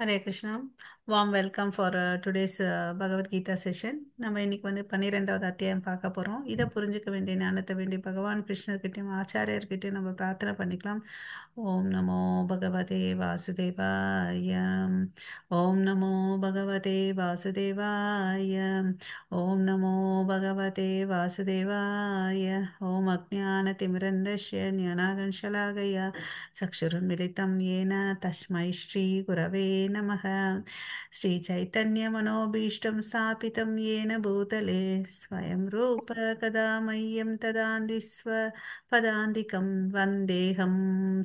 Hare Krishna. Warm welcome for today's Bhagavad Gita session. நம்ம இன்னைக்கு வந்து 12வது அத்தியாயம் பார்க்க போகிறோம். இதை புரிஞ்சுக்க வேண்டிய ஞானத்தை வேண்டிய பகவான் கிருஷ்ணர்கிட்டையும் ஆச்சாரியர்கிட்டையும் நம்ம பிரார்த்தனை பண்ணிக்கலாம். ஓம் நமோ பகவதே வாசுதேவாய. ஓம் நமோ பகவதே வாசுதேவாய. ஓம் நமோ பகவதே வாசுதேவாய. ஓம் அஜ்ஞானதிமிரந்தஸ்ய ஞானாகன்ஷலாகய चक्षुरुन्मिलितं येन तस्मै श्रीगुरवे नमः। श्रीचैतन्यमनोभीष्टं स्थापितं येन भूतले स्वयं रूप कदा मह्यं तदान्ति स्वपदान्तिकं वन्देऽहं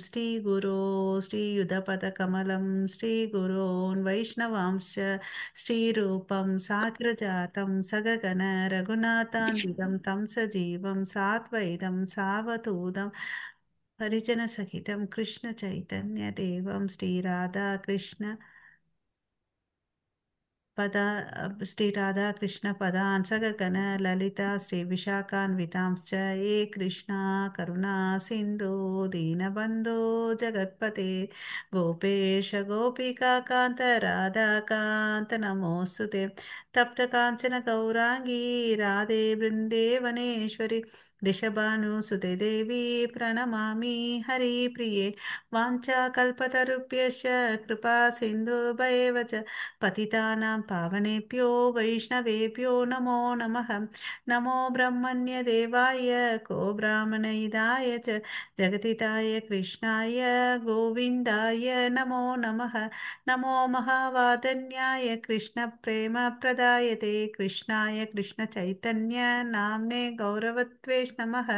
श्रीगुरो श्रीयुधपदकमलं श्रीगुरोन् वैष्णवांश्च श्रीरूपं साग्रजातं सगगण रघुनाथान्वितं तं सजीवं साद्वैतं सावधूतं परिजनसहितं कृष्णचैतन्यदेवं श्रीराधाकृष्ण पदा श्रीराधाकृष्णपदान् सगगण ललिता श्रीविशाखान्वितांश्च ये कृष्णा करुणा सिन्धो दीनबन्धो जगत्पते गोपेश गोपिकान्त राधाकान्त नमोऽस्तु ते। तप्तकाञ्चन गौराङ्गी राधे वृन्देवनेश्वरि वृषभानुसुते देवी प्रणमामि हरिप्रिये। वाञ्छाकल्पतरुभ्यश्च कृपा सिन्धुभैव च पतितानां पावनेभ्यो वैष्णवेभ्यो नमो नमः। नमो ब्रह्मण्यदेवाय को ब्राह्मणहिताय च जगदिताय कृष्णाय गोविन्दाय नमो नमः। नमो महावादन्याय कृष्णप्रेमप्रदायते कृष्णाय कृष्णचैतन्य नाम्ने गौरवत्वे नमः।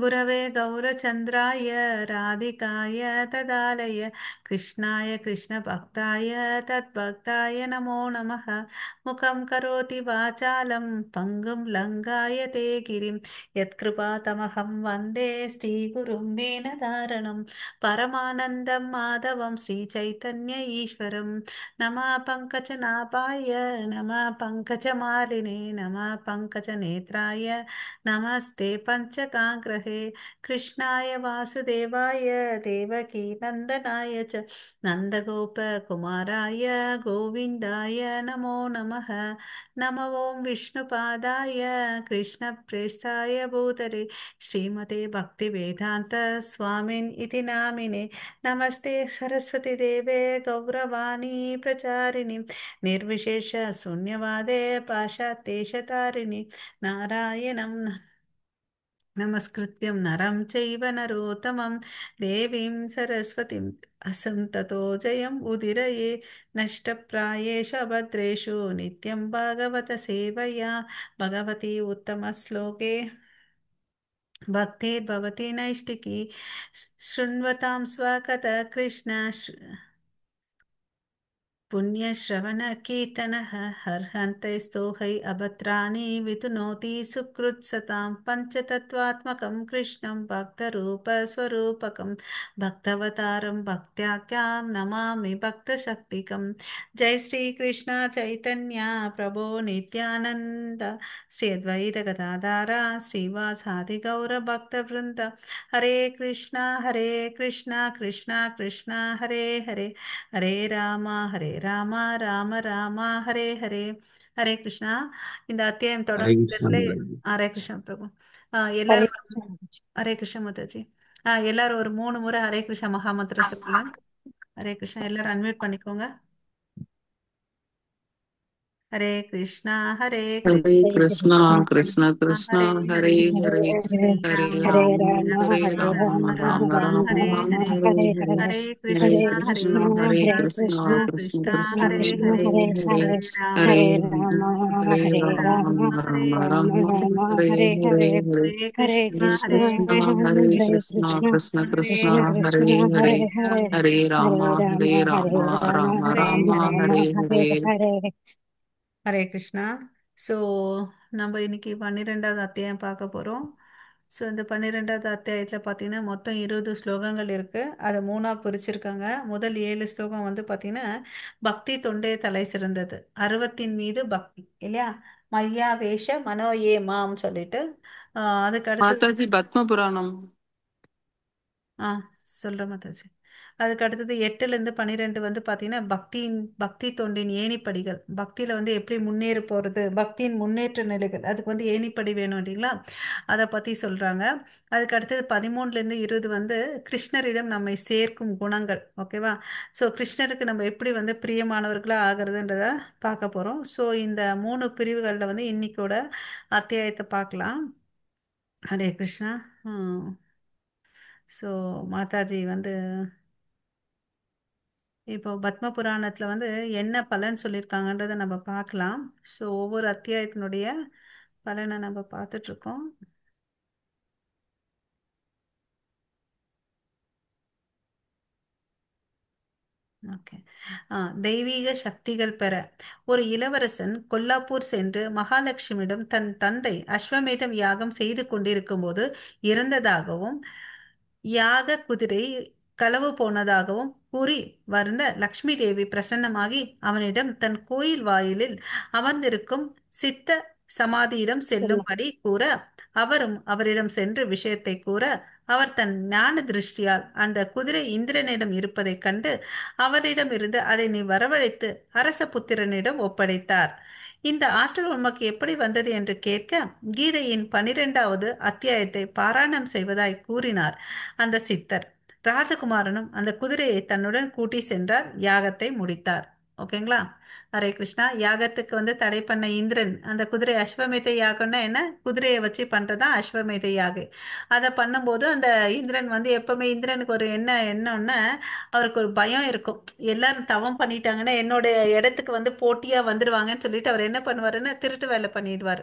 गुरवे गौरचन्द्राय राधिकाय तदालय कृष्णाय कृष्णभक्ताय तद्भक्ताय नमो नमः। मुखं करोति वाचालं पङ्गुं लङ्घायते गिरिं यत्कृपातमहं वन्दे श्रीगुरुं दीनदारणं परमानन्दं माधवं श्रीचैतन्य ईश्वरं। नमः पङ्कजनाभाय नमः पङ्कजमालिने नमः पङ्कजनेत्राय नमस्ते पञ्चकाग्रहे कृष्णाय वासुदेवाय देवकी नन्दनाय च नन्दगोपकुमाराय गोविन्दाय नमो नमः। नमो ॐ विष्णुपादाय कृष्णप्रेष्ठाय भूतले श्रीमते भक्तिवेदान्त स्वामिन् इति नामिने। नमस्ते सरस्वती देवे गौरवाणी प्रचारिणि निर्विशेष शून्यवादे पाशात्येशतारिणि नारायणं नमस्कृत्यं नरं चैव नरोत्तमं देवीं सरस्वतीं असन्ततो जयम् उदीरये नष्टप्रायेषु अभद्रेषु नित्यं भागवत सेवया भगवती उत्तमश्लोके भक्तिर्भवति नैष्टिकी शृण्वतां स्वकथः कृष्ण पुण्यश्रवणकीर्तनः हर्हन्तैस्तोहै अभद्राणि वितुनोति सुकृत्सतां पञ्चतत्त्वात्मकं कृष्णं भक्तरूपस्वरूपकं भक्तवतारं भक्त्याख्यां नमामि भक्तशक्तिकं। जय श्रीकृष्ण चैतन्य प्रभो नित्यानन्द श्री अद्वैत गदाधर श्रीवासादि गौरभक्तवृन्द। हरे कृष्णा कृष्णा कृष्णा हरे हरे ஹரே ராமா ஹரே ராமா ராம ராமா ஹரே ஹரே. ஹரே கிருஷ்ணா. இந்த அத்தியாயம் हरे कृष्णा தொடக்கத்திலே मैडम। ஹரே கிருஷ்ணா பிரபு. हरे எல்லாரும் कृष्ण। ஹரே கிருஷ்ண முத்தாஜி. எல்லாரும் ஒரு 3 முறை ஹரே கிருஷ்ண மகாமந்திரம் சொல்லுங்க. ஹரே கிருஷ்ணா. எல்லாரும் அன்மியூட் பண்ணிக்கோங்க. ஹரே கிருஷ்ணா ஹரே हरे கிருஷ்ணா हरे कृष्णा कृष्ण कृष्ण कृष्ण हरे हरे हरे हरे हरे हरे हरे राम हरे राम राम हरे हरे राम राम राम राम राम हरे राम हरे हरे हरे हरे हरे हरे हरे हरे कृष्ण हरे कृष्णा कृष्ण कृष्णा कृष्ण कृष्णा कृष्ण हरे कृष्ण हरे हरे हरे हरे हरे हरे राम हरे हरे राम राम हरे हरे राम राम राम राम राम राम हरे हरे हरे हरे हरे हरे हरे कृष्णा कृष्ण हरे हरे कृष्ण कृष्ण कृष्ण हरे कृष्ण कृष्ण हरे कृष्ण हरे हरे हरे हरे राम हरे राम राम हरे राम राम हरे हरे हरे हरे ஹரே கிருஷ்ணா. ஸோ நம்ம இன்னைக்கு 12வது அத்தியாயம் பார்க்க போகிறோம். ஸோ இந்த 12வது அத்தியாயத்தில் பார்த்தீங்கன்னா மொத்தம் 20 ஸ்லோகங்கள் இருக்குது. அதை மூணாக பிரிச்சிருக்காங்க. முதல் 7 ஸ்லோகம் வந்து பார்த்தீங்கன்னா பக்தி தொண்டே தலை சிறந்தது, அருவத்தின் மீது பக்தி இல்லையா, மையா வேஷ மனோ ஏ மாம் சொல்லிட்டு அதுக்கு அடுத்தது माता जी पद्म पुराणम। ஆ சொல்கிறேன் மாதாஜி. அதுக்கு அடுத்தது 8லேருந்து 12 வந்து பார்த்தீங்கன்னா பக்தி தொண்டின் ஏணிப்படிகள், பக்தியில் வந்து எப்படி முன்னேறி போகிறது, பக்தியின் முன்னேற்ற நிலைகள், அதுக்கு வந்து ஏணிப்படி வேணும் இல்லைங்களா, அதை பற்றி சொல்கிறாங்க. அதுக்கு அடுத்தது 13லேருந்து 20 வந்து கிருஷ்ணரிடம் நம்மை சேர்க்கும் குணங்கள். ஓகேவா? ஸோ கிருஷ்ணருக்கு நம்ம எப்படி வந்து பிரியமானவர்களாக ஆகிறதுன்றத பார்க்க போகிறோம். ஸோ இந்த 3 பிரிவுகளில் வந்து இன்னைக்கோட அத்தியாயத்தை பார்க்கலாம். ஹரே கிருஷ்ணா. ஸோ மாதாஜி வந்து இப்போ பத்ம புராணத்தில் வந்து என்ன பலன் சொல்லியிருக்காங்கன்றதை நம்ம பார்க்கலாம். ஸோ ஒவ்வொரு அத்தியாயத்தினுடைய பலனை நம்ம பார்த்துட்ருக்கோம். ஓகே. தெய்வீக சக்திகள் பெற ஒரு இளவரசன் கொல்லாப்பூர் சென்று மகாலட்சுமியிடம் தன் தந்தை அஸ்வமேதம் யாகம் செய்து கொண்டிருக்கும் போது இறந்ததாகவும் யாக குதிரை களவு போனதாகவும் கூறி வருந்த லக்ஷ்மி தேவி பிரசன்னமாகி அவனிடம் தன் கோயில் வாயிலில் அமர்ந்திருக்கும் சித்த சமாதியிடம் சொல்லலாம். செல்லும்படி கூற, அவரும் அவரிடம் சென்று விஷயத்தை கூற, அவர் தன் ஞான திருஷ்டியால் அந்த குதிரை இந்திரனிடம் இருப்பதைக் கண்டு அவரிடமிருந்து அதை நீ வரவழைத்து அரச புத்திரனிடம் ஒப்படைத்தார். இந்த ஆற்றல் உமக்கு எப்படி வந்தது என்று கேட்க, கீதையின் 12வது அத்தியாயத்தை பாராயணம் செய்வதாய் கூறினார் அந்த சித்தர். ராஜகுமாரனும் அந்த குதிரையை தன்னுடன் கூட்டி சென்றார், யாகத்தை முடித்தார். ஓகேங்களா? ஹரே கிருஷ்ணா. யாகத்துக்கு வந்து தடை பண்ண இந்திரன் அந்த குதிரை அஸ்வமேத யாகம்னா என்ன, குதிரையை வச்சு பண்றதா அஸ்வமேத யாகம். அதை பண்ணும்போது அந்த இந்திரன் வந்து எப்பவுமே இந்திரனுக்கு ஒரு என்னன்னா அவருக்கு ஒரு பயம் இருக்கும். எல்லாரும் தவம் பண்ணிட்டாங்கன்னா என்னோட இடத்துக்கு வந்து போட்டியா வந்துடுவாங்கன்னு சொல்லிட்டு அவர் என்ன பண்ணுவாருன்னா திருட்டு வேலை பண்ணிடுவார்.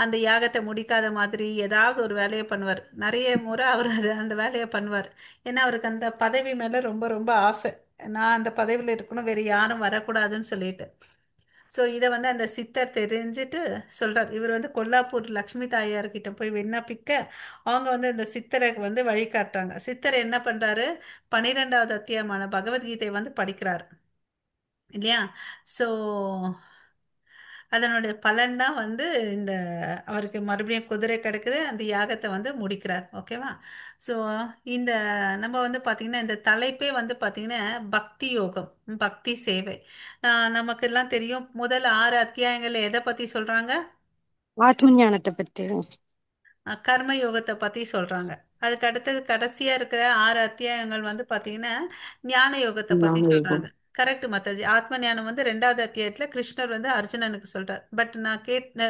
அந்த யாகத்தை முடிக்காத மாதிரி ஏதாவது ஒரு வேலையை பண்ணுவார். நிறைய முறை அவர் அந்த வேலையை பண்ணுவார். ஏன்னா அவருக்கு அந்த பதவி மேல ரொம்ப ரொம்ப ஆசை. நான் அந்த பதவியில் இருக்கணும், வேற யாரும் வரக்கூடாதுன்னு சொல்லிட்டு. ஸோ இதை வந்து அந்த சித்தர் தெரிஞ்சுட்டு சொல்றார். இவர் வந்து கொல்லாப்பூர் லக்ஷ்மி தாயார் கிட்ட போய் விண்ணப்பிக்க அவங்க வந்து அந்த சித்தரை வந்து வழிகாட்டுறாங்க. சித்தர் என்ன பண்றாரு, 12வது அத்தியாயமான பகவத்கீதை வந்து படிக்கிறார் இல்லையா? ஸோ அதனுடைய பலன் தான் வந்து இந்த அவருக்கு மறுபடியும் குதிரை கிடைக்குது, அந்த யாகத்தை வந்து முடிக்கிறார். ஓகேவா? ஸோ இந்த நம்ம வந்து பார்த்திங்கன்னா இந்த தலைப்பே வந்து பார்த்திங்கன்னா பக்தி யோகம், பக்தி சேவை. நமக்கெல்லாம் தெரியும் முதல் 6 அத்தியாயங்கள் எதை பற்றி சொல்கிறாங்க? ஆத்ம ஞானத்தை பற்றி. கர்ம யோகத்தை பற்றி சொல்கிறாங்க. அதுக்கு அடுத்தது கடைசியாக இருக்கிற 6 அத்தியாயங்கள் வந்து பார்த்தீங்கன்னா ஞான யோகத்தை பற்றி சொல்கிறாங்க. ஞானயோகம். கரெக்ட் மாதாஜி. ஆத்ம ஞானம் வந்து 2வது அத்தியாயத்தில் கிருஷ்ணர் வந்து அர்ஜுனனுக்கு சொல்றார். பட் நான்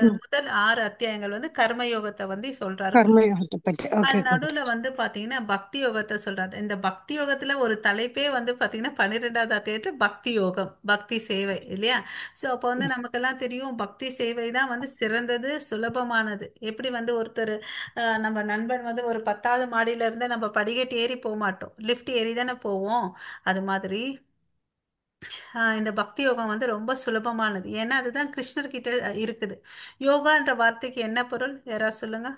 ம். முதல் 6 அத்தியாயங்கள் வந்து கர்ம யோகத்தை வந்து சொல்றாரு. கர்மயோகத்தை பற்றி. அது ஓகே, குட். நடுவில் வந்து பார்த்தீங்கன்னா பக்தி யோகத்தை சொல்றாரு. இந்த பக்தி யோகத்தில் ஒரு தலைப்பே வந்து பார்த்தீங்கன்னா 12வது அத்தியாயத்தில் பக்தி யோகம், பக்தி சேவை இல்லையா? ஸோ அப்போ வந்து நமக்கெல்லாம் தெரியும் பக்தி சேவை தான் வந்து சிறந்தது, சுலபமானது. எப்படி வந்து ஒருத்தர் நம்ம நண்பன் வந்து ஒரு 10வது மாடியில இருந்து நம்ம படிக்கட்டு ஏறி போக மாட்டோம், லிஃப்ட் ஏறி தானே போவோம். அது மாதிரி இந்த பக்தி யோகம் வந்து ரொம்ப சுலபமானது. ஏன்னா அதுதான் கிருஷ்ணர்கிட்ட இருக்குது. யோகான்ற வார்த்தைக்கு என்ன பொருள், யாராவது சொல்லுங்க?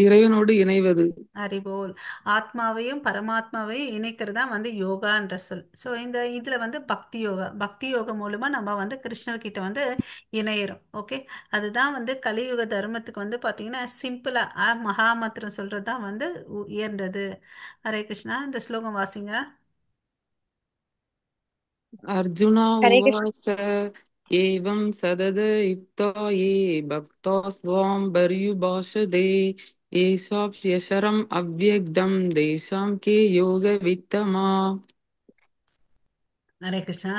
இறைவனோடு இணைவது. அறிவோல். ஆத்மாவையும் பரமாத்மாவையும் இணைக்கிறது தான் வந்து யோகான்ற சொல். ஸோ இந்த இதில் வந்து பக்தி யோகா, பக்தி யோகம் மூலமாக நம்ம வந்து கிருஷ்ணர்கிட்ட வந்து இணையிறோம். ஓகே. அதுதான் வந்து கலியுக தர்மத்துக்கு வந்து பார்த்தீங்கன்னா சிம்பிளாக மகாமந்திரம் சொல்கிறது தான் வந்து உயர்ந்தது. ஹரே கிருஷ்ணா. இந்த ஸ்லோகம் வாசிங்க. அர்ஜுனா ஹரே கிருஷ்ண. உவாச ஏவம் சதத யுக்தா ஏ பக்தாஸ்வாம் பர்யுபாஷதே ஏஷாப்யசரம் அவ்யக்தம் தேஷாம் கே யோக வித்தமா. ஹரே கிருஷ்ணா.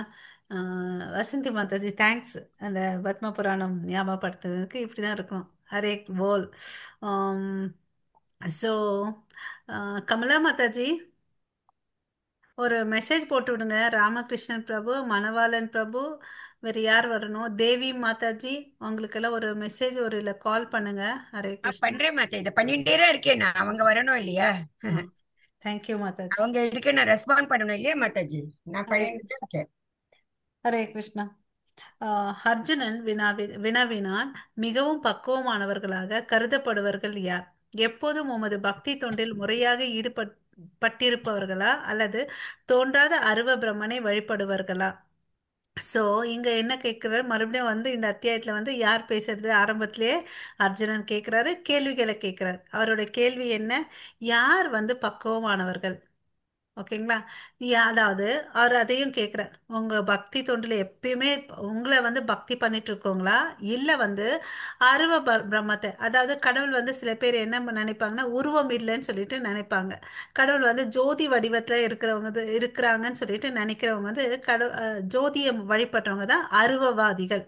வசந்தி மாதாஜி தேங்க்ஸ். அந்த பத்ம புராணம் ஞாபகப்படுத்துறதுக்கு இப்படி தான் இருக்கும். ஹரே போல். ஸோ கமலா மாதாஜி ஒரு மெசேஜ் போட்டு விடுங்க. ராமகிருஷ்ணன் பிரபு, மணவாளன் பிரபு, வேறு யார் வரணும், தேவி மாதாஜி, உங்களுக்கெல்லாம் ஒரு மெசேஜ் ஒரு இல்லை கால் பண்ணுங்க. ஹரே கிருஷ்ணா. பண்றேன் மாத்தா, இதை பண்ணிட்டே தான் இருக்கேன் நான். அவங்க வரணும் இல்லையா? தேங்க்யூ மாதாஜி. அவங்க இதுக்கு நான் ரெஸ்பாண்ட் பண்ணணும் இல்லையா மாதாஜி? நான் ஹரே பண்ணிட்டு தான் இருக்கேன். ஹரே கிருஷ்ணா. அர்ஜுனன் வினவினான், மிகவும் பக்குவமானவர்களாக கருதப்படுவர்கள் யார்? எப்போதும் உமது பக்தி தொண்டில் முறையாக ஈடுபட்டிருப்பவர்களா அல்லது தோன்றாத அருவ பிரம்மனை வழிபடுவர்களா? ஸோ இங்க என்ன கேட்கிறாரு, மறுபடியும் வந்து இந்த அத்தியாயத்துல வந்து யார் பேசுறது, ஆரம்பத்திலேயே அர்ஜுனன் கேட்கிறாரு, கேள்விகளை கேட்கிறார். அவரோட கேள்வி என்ன, யார் வந்து பக்குவமானவர்கள்? ஓகேங்களா. அதாவது அவர் அதையும் கேட்குறார், உங்க பக்தி தொண்டில் எப்பயுமே உங்களை வந்து பக்தி பண்ணிட்டு இருக்கோங்களா, இல்லை வந்து அருவ பிரம்மத்தை, அதாவது கடவுள் வந்து சில பேர் என்ன நினைப்பாங்கன்னா உருவம் இல்லைன்னு சொல்லிட்டு நினைப்பாங்க. கடவுள் வந்து ஜோதி வடிவத்தில் இருக்கிறவங்க இருக்கிறாங்கன்னு சொல்லிட்டு நினைக்கிறவங்க வந்து ஜோதியை வழிபடுறவங்க தான் அருவவாதிகள்,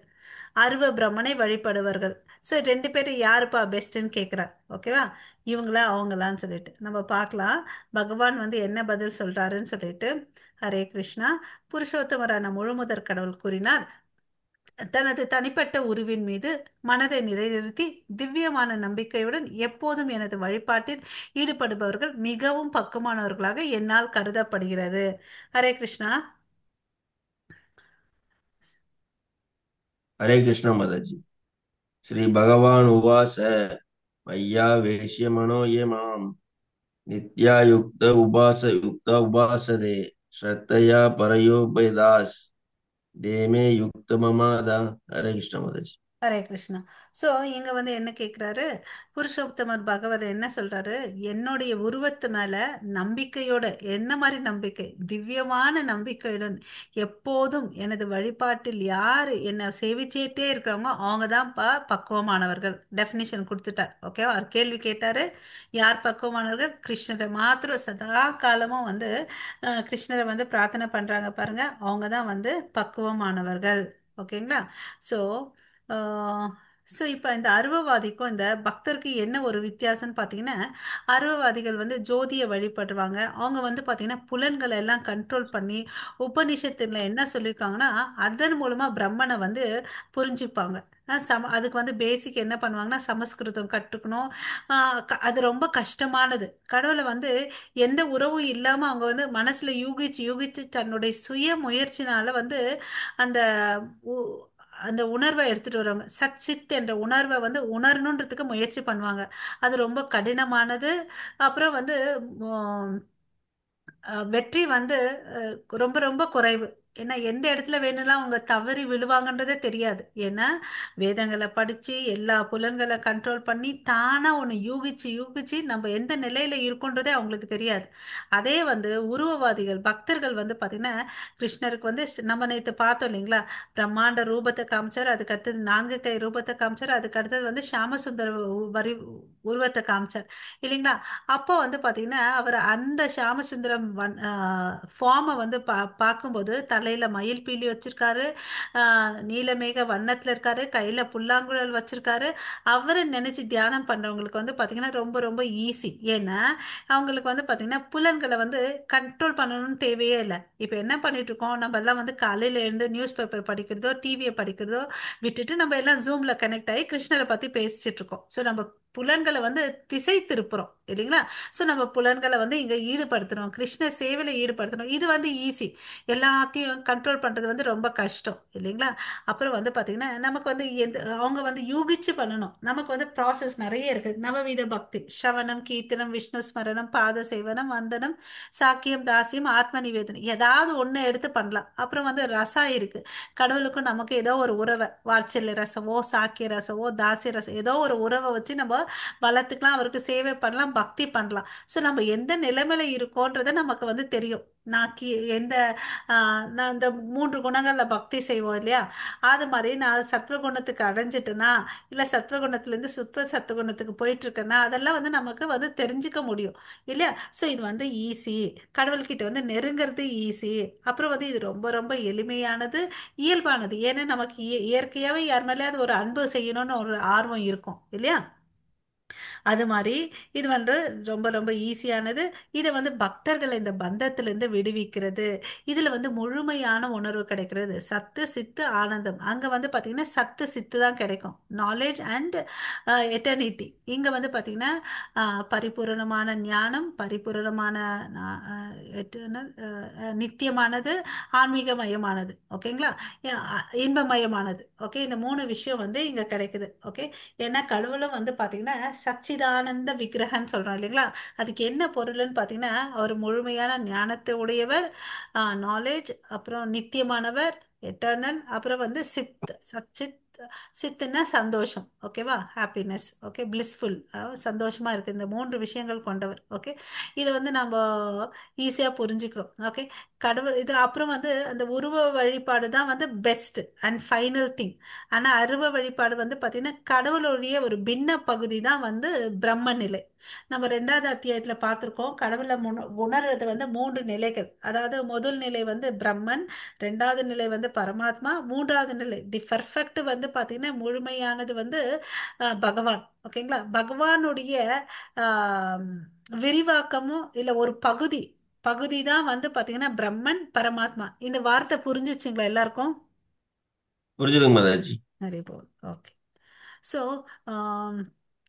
அருவ பிரம்மனை வழிபடுவர்கள். ஸோ ரெண்டு பேரும் யாருப்பா பெஸ்ட்டுன்னு கேட்குறார். ஓகேவா, இவங்களா அவங்களான்னு சொல்லிட்டு நம்ம பார்க்கலாம் பகவான் வந்து என்ன பதில் சொல்றாருன்னு சொல்லிட்டு. ஹரே கிருஷ்ணா. புருஷோத்தமரான முழுமுதற் கடவுள் கூறினார், தனது தனிப்பட்ட உருவின் மீது மனதை நிலைநிறுத்தி திவ்யமான நம்பிக்கையுடன் எப்போதும் எனது வழிபாட்டில் ஈடுபடுபவர்கள் மிகவும் பக்குவமானவர்களாக என்னால் கருதப்படுகிறது. ஹரே கிருஷ்ணா. हरे कृष्ण माताजी। श्री भगवान उवाच मय्या वेश्य मनो ये माम नित्या युक्त उपासते श्रद्धया परयोपेदास दे मे युक्त ममादा। हरे कृष्ण माताजी। ஹரே கிருஷ்ணா. ஸோ இங்க வந்து என்ன கேட்குறாரு, புருஷோத்தமர் பகவத் என்ன சொல்றாரு, என்னுடைய உருவத்து மேல நம்பிக்கையோட, என்ன மாதிரி நம்பிக்கை, திவ்யமான நம்பிக்கையுடன் எப்போதும் எனது வழிபாட்டில் யார் என்னை சேவிச்சேட்டே இருக்கிறவங்க அவங்க தான் பக்குவமானவர்கள். டெஃபினிஷன் கொடுத்துட்டார். ஓகேவா, அவர் கேள்வி கேட்டாரு, யார் பக்குவமானவர்கள், கிருஷ்ணரை மாத்திரம் சதா காலமும் வந்து கிருஷ்ணரை வந்து பிரார்த்தனை பண்றாங்க பாருங்க, அவங்க தான் வந்து பக்குவமானவர்கள். ஓகேங்களா. ஸோ ஸோ இப்போ இந்த அருவவாதிக்கும் இந்த பக்தருக்கும் என்ன ஒரு வித்தியாசம்னு பார்த்தீங்கன்னா, அருவவாதிகள் வந்து ஜோதியை வழிபடுவாங்க. அவங்க வந்து பார்த்தீங்கன்னா புலன்களை எல்லாம் கண்ட்ரோல் பண்ணி உபனிஷத்துல என்ன சொல்லியிருக்காங்கன்னா அதன் மூலமாக பிரம்மனை வந்து புரிஞ்சுப்பாங்க. அதுக்கு வந்து பேசிக் என்ன பண்ணுவாங்கன்னா சமஸ்கிருதம் கற்றுக்கணும். அது ரொம்ப கஷ்டமானது. கடவுளை வந்து எந்த உறவும் இல்லாமல் அவங்க வந்து மனசில் யூகிச்சு யூகிச்சு தன்னுடைய சுய முயற்சினால வந்து அந்த அந்த உணர்வை எடுத்துட்டு வருவாங்க. சத் சித் என்ற உணர்வை வந்து உணரணுன்றதுக்கு முயற்சி பண்ணுவாங்க. அது ரொம்ப கடினமானது. அப்புறம் வந்து உம், வெற்றி வந்து ரொம்ப ரொம்ப குறைவு. ஏன்னா எந்த இடத்துல வேணும்லாம் அவங்க தவறி விழுவாங்கன்றதே தெரியாது. ஏன்னா வேதங்களை படிச்சு எல்லா புலன்களை கண்ட்ரோல் பண்ணி தானா ஒன்று யூகிச்சு யூகிச்சு நம்ம எந்த நிலையில இருக்கோன்றதே அவங்களுக்கு தெரியாது. அதே வந்து உருவவாதிகள் பக்தர்கள் வந்து பார்த்தீங்கன்னா, கிருஷ்ணருக்கு வந்து நம்ம நேற்று பார்த்தோம் இல்லைங்களா, பிரம்மாண்ட ரூபத்தை காமிச்சார், அதுக்கு அடுத்தது 4 கை ரூபத்தை காமிச்சார், அதுக்கு அடுத்தது வந்து ஷாமசுந்தர வரி உருவத்தை காமிச்சார் இல்லைங்களா. அப்போ வந்து பார்த்தீங்கன்னா அவர் அந்த ஷாமசுந்தரம் ஃபார்மை வந்து பார்க்கும்போது தலையில மயில் பீலி வச்சிருக்காரு, நீலமேக வண்ணத்துல இருக்காரு, கையில புல்லாங்குழல் வச்சிருக்காரு. அவரை நினைச்சு தியானம் பண்றவங்களுக்கு வந்து பார்த்தீங்கன்னா ரொம்ப ரொம்ப ஈஸி. ஏன்னா அவங்களுக்கு வந்து பார்த்தீங்கன்னா புலன்களை வந்து கண்ட்ரோல் பண்ணணும்னு தேவையே இல்லை. இப்போ என்ன பண்ணிட்டு இருக்கோம், நம்ம எல்லாம் வந்து காலையில இருந்து நியூஸ் பேப்பர் படிக்கிறதோ டிவியை படிக்கிறதோ விட்டுட்டு நம்ம எல்லாம் ஜூம்ல கனெக்ட் ஆகி கிருஷ்ணரை பத்தி பேசிட்டு இருக்கோம். ஸோ நம்ம புலன்களை வந்து திசை திருப்புறோம் இல்லைங்களா. ஸோ நம்ம புலன்களை வந்து இங்க ஈடுபடுத்தணும், கிருஷ்ண சேவையில ஈடுபடுத்தணும். இது வந்து ஈஸி. எல்லாத்தையும் கண்ட்ரோல் பண்றது வந்து ரொம்ப கஷ்டம் இல்லைங்களா. அப்புறம் வந்து பாத்தீங்கன்னா நமக்கு வந்து அவங்க வந்து யூகிச்சு பண்ணணும். நமக்கு வந்து ப்ராசஸ் நிறைய இருக்கு. நவவித பக்தி, ஸ்ரவணம், கீர்த்தனம், விஷ்ணு ஸ்மரணம், பாத சேவனம், வந்தனம், சாக்கியம், தாசியம், ஆத்ம நிவேதனம், ஏதாவது ஒண்ணு எடுத்து பண்ணலாம். அப்புறம் வந்து ரசம் இருக்கு. கடவுளுக்கும் நமக்கு ஏதோ ஒரு உறவை, வாட்சல்ய ரசமோ சாக்கிய ரசமோ தாசிய ரசம், ஏதோ ஒரு உறவை வச்சு நம்ம வளர்த்துக்கலாம், அவருக்கு சேவை பண்ணலாம், பக்தி பண்ணலாம். ஸோ நம்ம எந்த நிலைமையில இருக்கோன்றத நமக்கு வந்து தெரியும். நான் எந்த நான் இந்த 3 குணங்கள்ல பக்தி செய்வோம் இல்லையா, அது மாதிரி நான் சத்வகுணத்துக்கு அடைஞ்சிட்டேனா இல்லை சத்வகுணத்துலேருந்து சுத்த சத்துவகுணத்துக்கு போயிட்டு இருக்கேன்னா அதெல்லாம் வந்து நமக்கு வந்து தெரிஞ்சுக்க முடியும் இல்லையா. ஸோ இது வந்து ஈஸி, கடவுள்கிட்ட வந்து நெருங்கிறது ஈஸி. அப்புறம் வந்து இது ரொம்ப ரொம்ப எளிமையானது, இயல்பானது. ஏன்னா நமக்கு இயற்கையாகவே யார் மேலேயாவது ஒரு அன்பு செய்யணும்னு ஒரு ஆர்வம் இருக்கும் இல்லையா. அது மாதிரி இது வந்து ரொம்ப ரொம்ப ஈஸியானது. இதை வந்து பக்தர்களை இந்த பந்தத்திலிருந்து விடுவிக்கிறது. இதுல வந்து முழுமையான உணர்வு கிடைக்கிறது. சத்து சித்து ஆனந்தம். அங்க வந்து பாத்தீங்கன்னா சத்து சித்து தான் கிடைக்கும், நாலேஜ் அண்ட் எட்டர்னிட்டி. இங்க வந்து பாத்தீங்கன்னா பரிபூரணமான ஞானம், பரிபூரணமான எட்டர்னல், நித்தியமானது, ஆன்மீகமயமானது. ஓகேங்களா, இன்பமயமானது. ஓகே, இந்த 3 விஷயம் வந்து இங்க கிடைக்குது. ஓகே, ஏன்னா கடவுளும் வந்து பாத்தீங்கன்னா சச்சிதானந்த விக்கிரகன்னு சொல்றோம் இல்லைங்களா. அதுக்கு என்ன பொருள்னு பாத்தீங்கன்னா அவர் முழுமையான ஞானத்தை உடையவர், நாலேஜ், அப்புறம் நித்தியமானவர், எட்டர்னல். அப்புறம் வந்து சித், சச்சித். சித்துன்னா சந்தோஷம், ஓகேவா, ஹாப்பினஸ், ஓகே, பிளிஸ்ஃபுல், சந்தோஷமா இருக்கு, இந்த மூன்று விஷயங்கள் கொண்டவர். ஓகே, இதை வந்து நம்ம ஈஸியா புரிஞ்சுக்கிறோம். ஓகே, கடவுள் இது. அப்புறம் வந்து அந்த உருவ வழிபாடு தான் வந்து பெஸ்ட் அண்ட் ஃபைனல் திங். ஆனா அருவ வழிபாடு வந்து பாத்தீங்கன்னா கடவுளுடைய ஒரு பின்ன பகுதி தான் வந்து பிரம்ம நிலை. நம்ம ரெண்டாவது அத்தியாயத்துல பார்த்திருக்கோம், கடவுளை உணர்றது வந்து மூன்று நிலைகள். அதாவது முதல் நிலை வந்து பிரம்மன், ரெண்டாவது நிலை வந்து பரமாத்மா, மூன்றாவது நிலை தி பர்ஃபெக்ட் வந்து பாத்தீங்கன்னா முழுமையானது வந்து பகவான். ஓகேங்களா, பகவானுடைய ஆஹ், விரிவாக்கமும் இல்ல ஒரு பகுதி பகுதி தான் வந்து பாத்தீங்கன்னா பிரம்மன் பரமாத்மா. இந்த வார்த்தை புரிஞ்சுச்சுங்களா எல்லாருக்கும்? புரிஞ்சுதுங்க மாதாஜி. நிறைய போகுது. ஓகே. ஸோ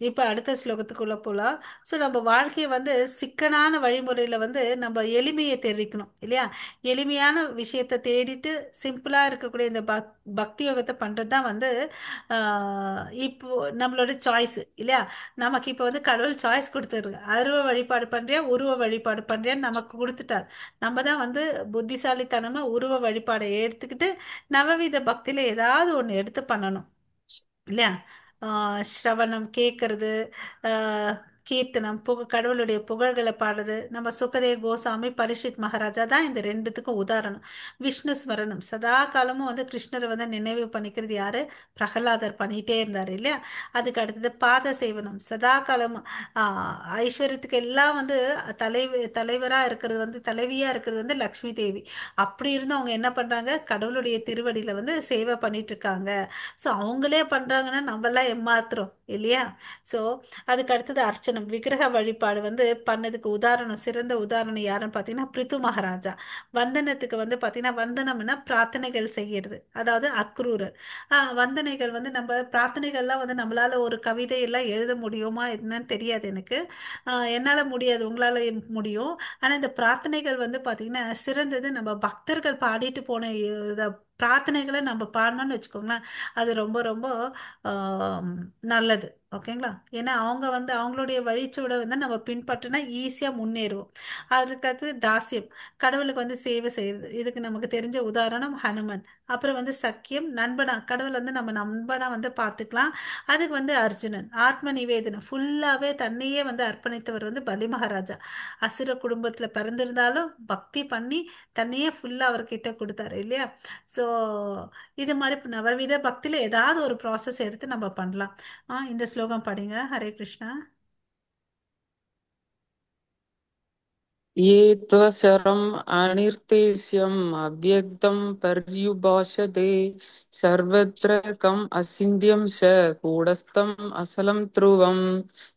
இப்போ அடுத்த ஸ்லோகத்துக்குள்ள போகலாம். ஸோ நம்ம வாழ்க்கையை வந்து சிக்கனான வழிமுறையில் வந்து நம்ம எளிமையை தெரிவிக்கணும் இல்லையா? எளிமையான விஷயத்தை தேடிட்டு சிம்பிளாக இருக்கக்கூடிய இந்த பக்தி யோகத்தை பண்ணுறது தான் வந்து இப்போ நம்மளோட சாய்ஸ் இல்லையா? நமக்கு இப்போ வந்து கடவுள் சாய்ஸ் கொடுத்துருக்கு. அருவ வழிபாடு பண்ணுறியா, உருவ வழிபாடு பண்ணுறியான்னு நமக்கு கொடுத்துட்டார். நம்ம தான் வந்து புத்திசாலித்தனமாக உருவ வழிபாடை எடுத்துக்கிட்டு நவவித பக்தியில் ஏதாவது ஒன்று எடுத்து பண்ணணும் இல்லையா? ஸ்ரவணம் கேட்கறது, ஆஹ் கீர்த்தனம், கடவுளுடைய புகழ்களை பாடுறது. நம்ம சுகதேவ் கோசாமி, பரிஷித் மகாராஜா தான் இந்த ரெண்டுத்துக்கும் உதாரணம். விஷ்ணு ஸ்மரணம், சதா காலமும் வந்து கிருஷ்ணரை வந்து நினைவு பண்ணிக்கிறது யாரு? பிரகலாதர் பண்ணிட்டே இருந்தாரு இல்லையா? அதுக்கு அடுத்தது பாத சேவனம், சதா காலமும் ஐஸ்வர்யத்துக்கு எல்லாம் வந்து தலைவரா இருக்கிறது வந்து தலைவியா இருக்கிறது வந்து லக்ஷ்மி தேவி. அப்படி இருந்தும் அவங்க என்ன பண்றாங்க? கடவுளுடைய திருவடியில வந்து சேவை பண்ணிட்டு இருக்காங்க. ஸோ அவங்களே பண்றாங்கன்னா நம்மளாம் ஏமாத்துறோம் இல்லையா? ஸோ அதுக்கு அடுத்தது அர்ச்சனம், விக்கிரக வழிபாடு வந்து பண்ணதுக்கு உதாரணம், சிறந்த உதாரணம் யாருன்னு பார்த்தீங்கன்னா பிரித்து மகாராஜா. வந்தனத்துக்கு வந்து பார்த்தீங்கன்னா வந்தனம்னா பிரார்த்தனைகள் செய்யறது, அதாவது அக்ரூரர். வந்தனைகள் வந்து நம்ம பிரார்த்தனைகள்லாம் வந்து நம்மளால ஒரு கவிதை எல்லாம் எழுத முடியுமா என்னன்னு தெரியாது எனக்கு. என்னால முடியாது, உங்களால முடியும். ஆனா இந்த பிரார்த்தனைகள் வந்து பார்த்தீங்கன்னா சிறந்தது. நம்ம பக்தர்கள் பாடிட்டு போன பிரார்த்தனைகளை நம்ம பாடணும்னு வச்சுக்கோங்களேன், அது ரொம்ப ரொம்ப ஆம், நல்லது. ஓகேங்களா, ஏன்னா அவங்க வந்து அவங்களுடைய வழிச்சூட வந்து நம்ம பின்பற்றினா ஈஸியாக முன்னேறுவோம். அதுக்கடுத்து தாசியம், கடவுளுக்கு வந்து சேவை செய்யறது. இதுக்கு நமக்கு தெரிஞ்ச உதாரணம் ஹனுமன். அப்புறம் வந்து சக்கியம், நண்பனா, கடவுள் வந்து நம்ம நண்பனா வந்து பார்த்துக்கலாம். அதுக்கு வந்து அர்ஜுனன். ஆத்ம நிவேதனம், ஃபுல்லாகவே தன்னையே வந்து அர்ப்பணித்தவர் வந்து பலி மகாராஜா. அசுர குடும்பத்தில் பிறந்திருந்தாலும் பக்தி பண்ணி தன்னையே ஃபுல்லாக அவர்கிட்ட கொடுத்தாரு இல்லையா? ஸோ இது மாதிரி நவவித பக்தியில ஏதாவது ஒரு ப்ராசஸ் எடுத்து நம்ம பண்ணலாம். இந்த ஸ்லோகம் படிங்க. ஹரே கிருஷ்ணா. ये त्वशरम् अनिर्देश्यम् अव्यक्तं पर्युभाषते सर्वत्र कम् अचिन्त्यं च कूटस्थम् असलं ध्रुवम्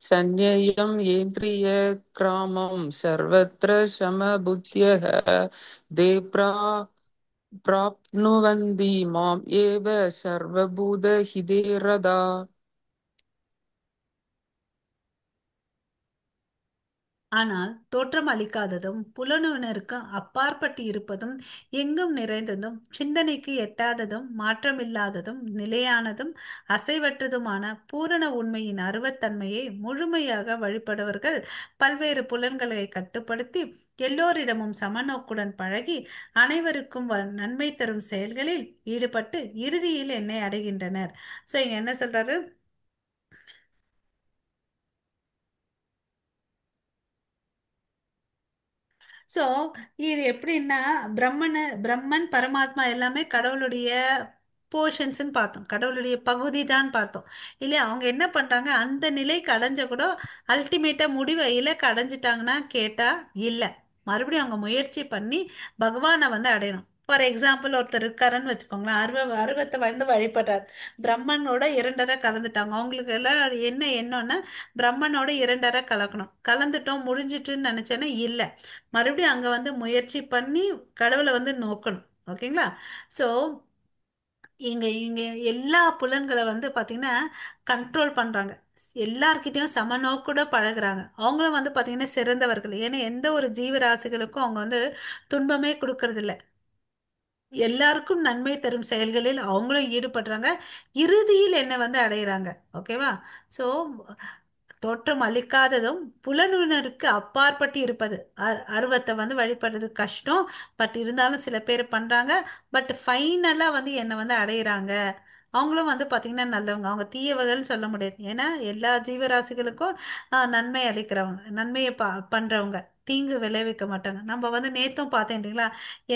सन्न्ययम् येन्द्रियग्रामं सर्वत्र समबुद्ध्यः ते प्राप्नुवन्ति माम् एव सर्वभूतहिते रदा. ஆனால் தோற்றம் அளிக்காததும் புலனுணர்வுக்கு அப்பாற்பட்டு இருப்பதும் எங்கும் நிறைந்ததும் சிந்தனைக்கு எட்டாததும் மாற்றமில்லாததும் நிலையானதும் அசைவற்றதுமான பூரண உண்மையின் அருவத்தன்மையை முழுமையாக வழிபடுவர்கள் பல்வேறு புலன்களை கட்டுப்படுத்தி எல்லோரிடமும் சமநோக்குடன் பழகி அனைவருக்கும் நன்மை தரும் செயல்களில் ஈடுபட்டு இறுதியில் என்னை அடைகின்றனர். ஸோ இங்க என்ன சொல்றாரு? ஸோ இது எப்படின்னா பிரம்மன் பரமாத்மா எல்லாமே கடவுளுடைய போர்ஷன்ஸ்ன்னு பார்த்தோம், கடவுளுடைய பகுதி தான் பார்த்தோம் இல்லையா? அவங்க என்ன பண்றாங்க, அந்த நிலைக்கு அடைஞ்ச கூட அல்டிமேட்டா முடிவை இலக்கு அடைஞ்சிட்டாங்கன்னா கேட்டா இல்லை, மறுபடியும் அவங்க முயற்சி பண்ணி பகவானை வந்து அடையணும். ஃபார் எக்ஸாம்பிள் ஒருத்தர் இருக்காருன்னு வச்சுக்கோங்களேன், அருவத்தை வந்து வழிபடுறார், பிரம்மனோட இரண்டரை கலந்துட்டாங்க. அவங்களுக்கு எல்லாம் என்ன எண்ணம்னா பிரம்மனோட இரண்டரை கலக்கணும், கலந்துட்டோம் முடிஞ்சிட்டுன்னு நினைச்சேன்னா இல்லை, மறுபடியும் அங்க வந்து முயற்சி பண்ணி கடவுளை வந்து நோக்கணும். ஓகேங்களா? ஸோ இங்க இங்க எல்லா புலன்களை வந்து பாத்தீங்கன்னா கண்ட்ரோல் பண்றாங்க, எல்லார்கிட்டயும் சமநோக்குட பழகுறாங்க. அவங்களும் வந்து பாத்தீங்கன்னா சிறந்தவர்கள், ஏன்னா எந்த ஒரு ஜீவராசிகளுக்கும் அவங்க வந்து துன்பமே கொடுக்கறது இல்ல, எல்லாருக்கும் நன்மை தரும் செயல்களில் அவங்களும் ஈடுபடுறாங்க, இறுதியில் என்ன வந்து அடையிறாங்க. ஓகேவா? ஸோ தோற்றம் அளிக்காததும் புலனுணர்வுக்கு அப்பாற்பட்டு இருப்பது. அருவத்தை வந்து வழிபடுறது கஷ்டம். பட் இருந்தாலும் சில பேர் பண்றாங்க. பட் ஃபைனலா வந்து என்னை வந்து அடையிறாங்க. அவங்களும் வந்து பாத்தீங்கன்னா நல்லவங்க. அவங்க தீயவர்கள்னு சொல்ல முடியாது. ஏன்னா எல்லா ஜீவராசிகளுக்கும் நன்மை அளிக்கிறவங்க, நன்மையை பண்றவங்க, தீங்கு விளைவிக்க மாட்டாங்க. நம்ம வந்து நேத்தும் பார்த்தேன்ங்களா,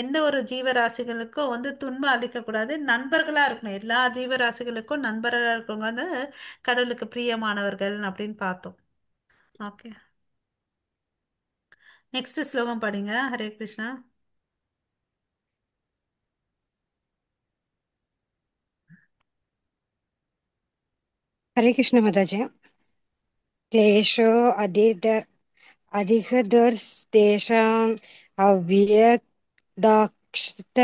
எந்த ஒரு ஜீவராசிகளுக்கும் வந்து துன்பம் அளிக்கக்கூடாது, நண்பர்களா இருக்கணும். எல்லா ஜீவராசிகளுக்கும் நண்பர்களா இருக்கவங்க வந்து கடவுளுக்கு பிரியமானவர்கள் அப்படின்னு பார்த்தோம். ஓகே, நெக்ஸ்ட் ஸ்லோகம் படிங்க. ஹரே கிருஷ்ணா. हरे कृष्ण माताजी। क्लेशो अधिकदर्श अव्यक्ताक्षत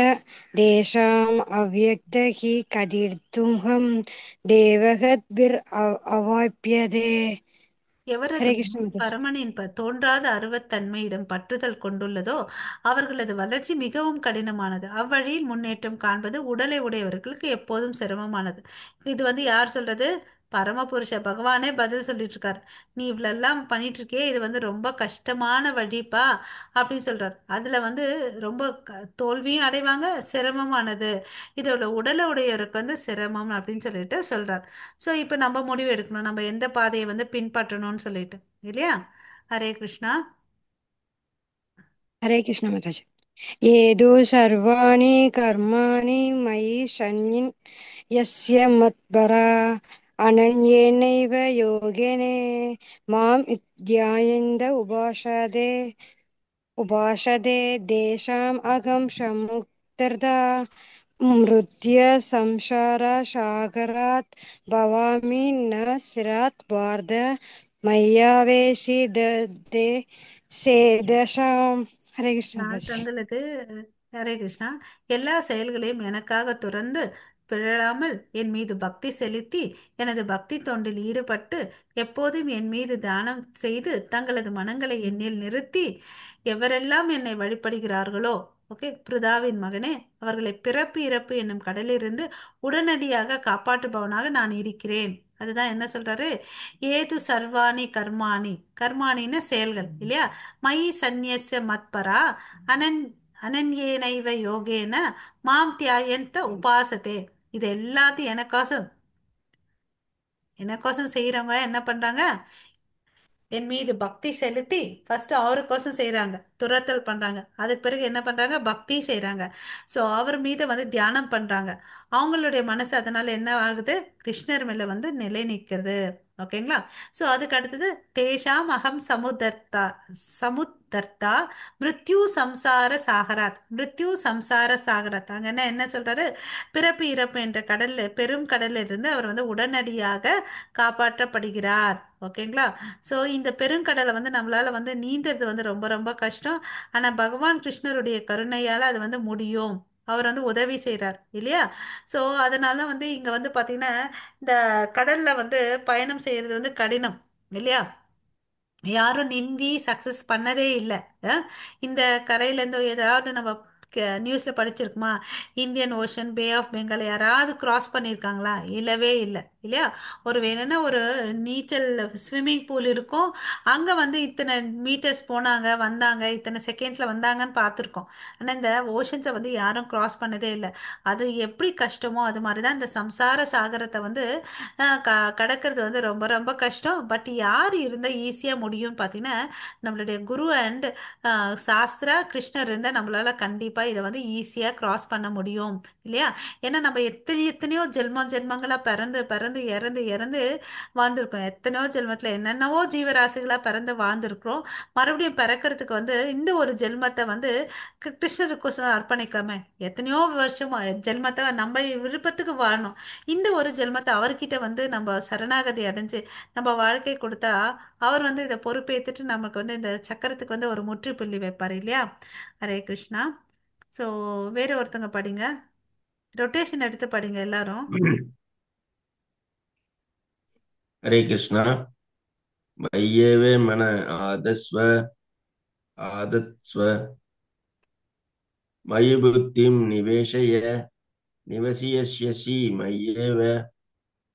देशाम् अव्यक्त हि कदिर्तुहं देवहद्भिर् अवाप्यते। எவரது हरे कृष्ण மனம் माताजी। பரமனின் தோன்றாத அருவத்தன்மையிடம் பற்றுதல் கொண்டுள்ளதோ அவர்களது வளர்ச்சி மிகவும் கடினமானது. அவ்வழியில் முன்னேற்றம் காண்பது உடலை உடையவர்களுக்கு எப்போதும் சிரமமானது. இது வந்து யார் சொல்றது? பரமபுருஷ பகவானே பதில் சொல்லிட்டு இருக்காரு. நீ இவ்வளெல்லாம் பண்ணிட்டு இருக்கியே, இது வந்து ரொம்ப கஷ்டமான வழிப்பா அப்படின்னு சொல்றாரு. அதுல வந்து ரொம்ப தோல்வியும் அடைவாங்க, சிரமமானது. இதோட உடலை உடையவருக்கு வந்து சிரமம் அப்படின்னு சொல்லிட்டு சொல்றார். ஸோ இப்போ நம்ம முடிவு எடுக்கணும், நம்ம எந்த பாதையை வந்து பின்பற்றணும்னு சொல்லிட்டு, இல்லையா? ஹரே கிருஷ்ணா. हरे कृष्ण माताजी। येदु सर्वाणि कर्माणि मयि यस्य मत्परा अनन्येनैव योगेन माम् ध्यायन्त उपासते तेषाम् अहं समुद्धर्ता मृत्य संसारसागरात् भवामि न स्यात् भारत मय्यावेशिदते सेदशाम्। हरे कृष्ण நான் माताजी। தங்களுக்கு ஹரே கிருஷ்ணா, எல்லா செயல்களையும் எனக்காக துறந்து பிழறாமல் என் மீது பக்தி செலுத்தி எனது பக்தி தொண்டில் ஈடுபட்டு எப்போதும் என் மீது தியானம் செய்து தங்களது மனங்களை என்னில் நிறுத்தி எவரெல்லாம் என்னை வழிபடுகிறார்களோ, ஓகே, பிருதாவின் மகனே, அவர்களை பிறப்பு இறப்பு என்னும் கடலிலிருந்து உடனடியாக காப்பாற்றுபவனாக நான் இருக்கிறேன். அதுதான் என்ன சொல்றாரு? ஏது சர்வாணி கர்மாணி, கர்மாணின செயல்கள் இல்லையா, மயி சந்நியஸ்ய மத்பரா அனன் அனன்யேனைவ யோகேன மாம் தியாயந்த உபாசதே. இது எல்லாத்தையும் எனக்கோசம் செய்யறவங்க என்ன பண்றாங்க? என் மீது பக்தி செலுத்தி ஃபர்ஸ்ட் அவருக்கோசம் செய்றாங்க, துரத்தல் பண்றாங்க. அதுக்கு பிறகு என்ன பண்றாங்க? பக்தி செய்றாங்க. ஸோ அவர் மீது வந்து தியானம் பண்றாங்க. அவங்களுடைய மனசு அதனால என்ன ஆகுது? கிருஷ்ணர் மேல வந்து நிலை நிற்கிறது. ஓகேங்களா? ஸோ அதுக்கு அடுத்தது தேஷாம் அகம் சமுத்தர்த்தா மிருத்யு சம்சார சாகராத். மிருத்யு சம்சார சாகராத் அங்க என்ன சொல்றாரு? பிறப்பு இறப்பு என்ற கடல்ல, பெரும் கடல்ல இருந்து அவர் வந்து உடனடியாக காப்பாற்றப்படுகிறார். ஓகேங்களா? ஸோ இந்த பெருங்கடலை வந்து நம்மளால வந்து நீந்தறது வந்து ரொம்ப ரொம்ப கஷ்டம். ஆனா பகவான் கிருஷ்ணருடைய கருணையால அது வந்து முடியும். அவர் வந்து உதவி செய்றார் இல்லையா? ஸோ அதனால வந்து இங்க வந்து பாத்தீங்கன்னா இந்த கடல்ல வந்து பயணம் செய்யறது வந்து கடினம் இல்லையா? யாரும் நிந்தி சக்சஸ் பண்ணதே இல்லை. இந்த கரையில இருந்து ஏதாவது நம்ம நியூஸ்ல படிச்சிருக்குமா? Indian Ocean, Bay of Bengal யாராவது கிராஸ் பண்ணியிருக்காங்களா? இல்லவே இல்லை இல்லையா? ஒரு வேணும்னா ஒரு நீச்சல் ஸ்விம்மிங் பூல் இருக்கும், அங்க வந்து இத்தனை மீட்டர்ஸ் போனாங்க வந்தாங்க, இத்தனை செகண்ட்ஸ்ல வந்தாங்கன்னு பார்த்துருக்கோம். ஆனா இந்த ஓஷன்ஸை வந்து யாரும் கிராஸ் பண்ணதே இல்லை. அது எப்படி கஷ்டமோ அது மாதிரிதான் இந்த சம்சார சாகரத்தை வந்து கடக்கிறது வந்து ரொம்ப ரொம்ப கஷ்டம். பட் யார் இருந்தால் ஈஸியாக முடியும்னு பார்த்தீங்கன்னா, நம்மளுடைய குரு அண்ட் சாஸ்திரா கிருஷ்ணர் இருந்தால் நம்மளால கண்டிப்பாக இதை வந்து ஈஸியாக கிராஸ் பண்ண முடியும் இல்லையா? ஏன்னா நம்ம எத்தனையோ ஜென்மங்களா பிறந்து பிறந்து இறந்து இறந்து வாழ்ந்திருக்கோம். எத்தனையோ ஜென்மத்தில் என்னென்னவோ ஜீவராசிகளாக பிறந்து வாழ்ந்திருக்கிறோம். மறுபடியும் பிறக்கிறதுக்கு வந்து இந்த ஒரு ஜென்மத்தை வந்து கிருஷ்ணருக்கோசம் அர்ப்பணிக்கலாமே. எத்தனையோ வருஷமா ஜென்மத்தை நம்ம விருப்பத்துக்கு வாழணும். இந்த ஒரு ஜென்மத்தை அவர்கிட்ட வந்து நம்ம சரணாகதி அடைஞ்சு நம்ம வாழ்க்கை கொடுத்தா அவர் வந்து இதை பொறுப்பேற்றுட்டு நமக்கு வந்து இந்த சக்கரத்துக்கு வந்து ஒரு முற்றுப்புள்ளி வைப்பார் இல்லையா? ஹரே கிருஷ்ணா. ஸோ வேற ஒருத்தங்க படிங்க, ரொட்டேஷன் எடுத்து படிங்க எல்லாரும். हरे कृष्णा। मय्येव मन आदत्स्व मयि बुद्धिं निवेशय निवसिष्यसि मय्येव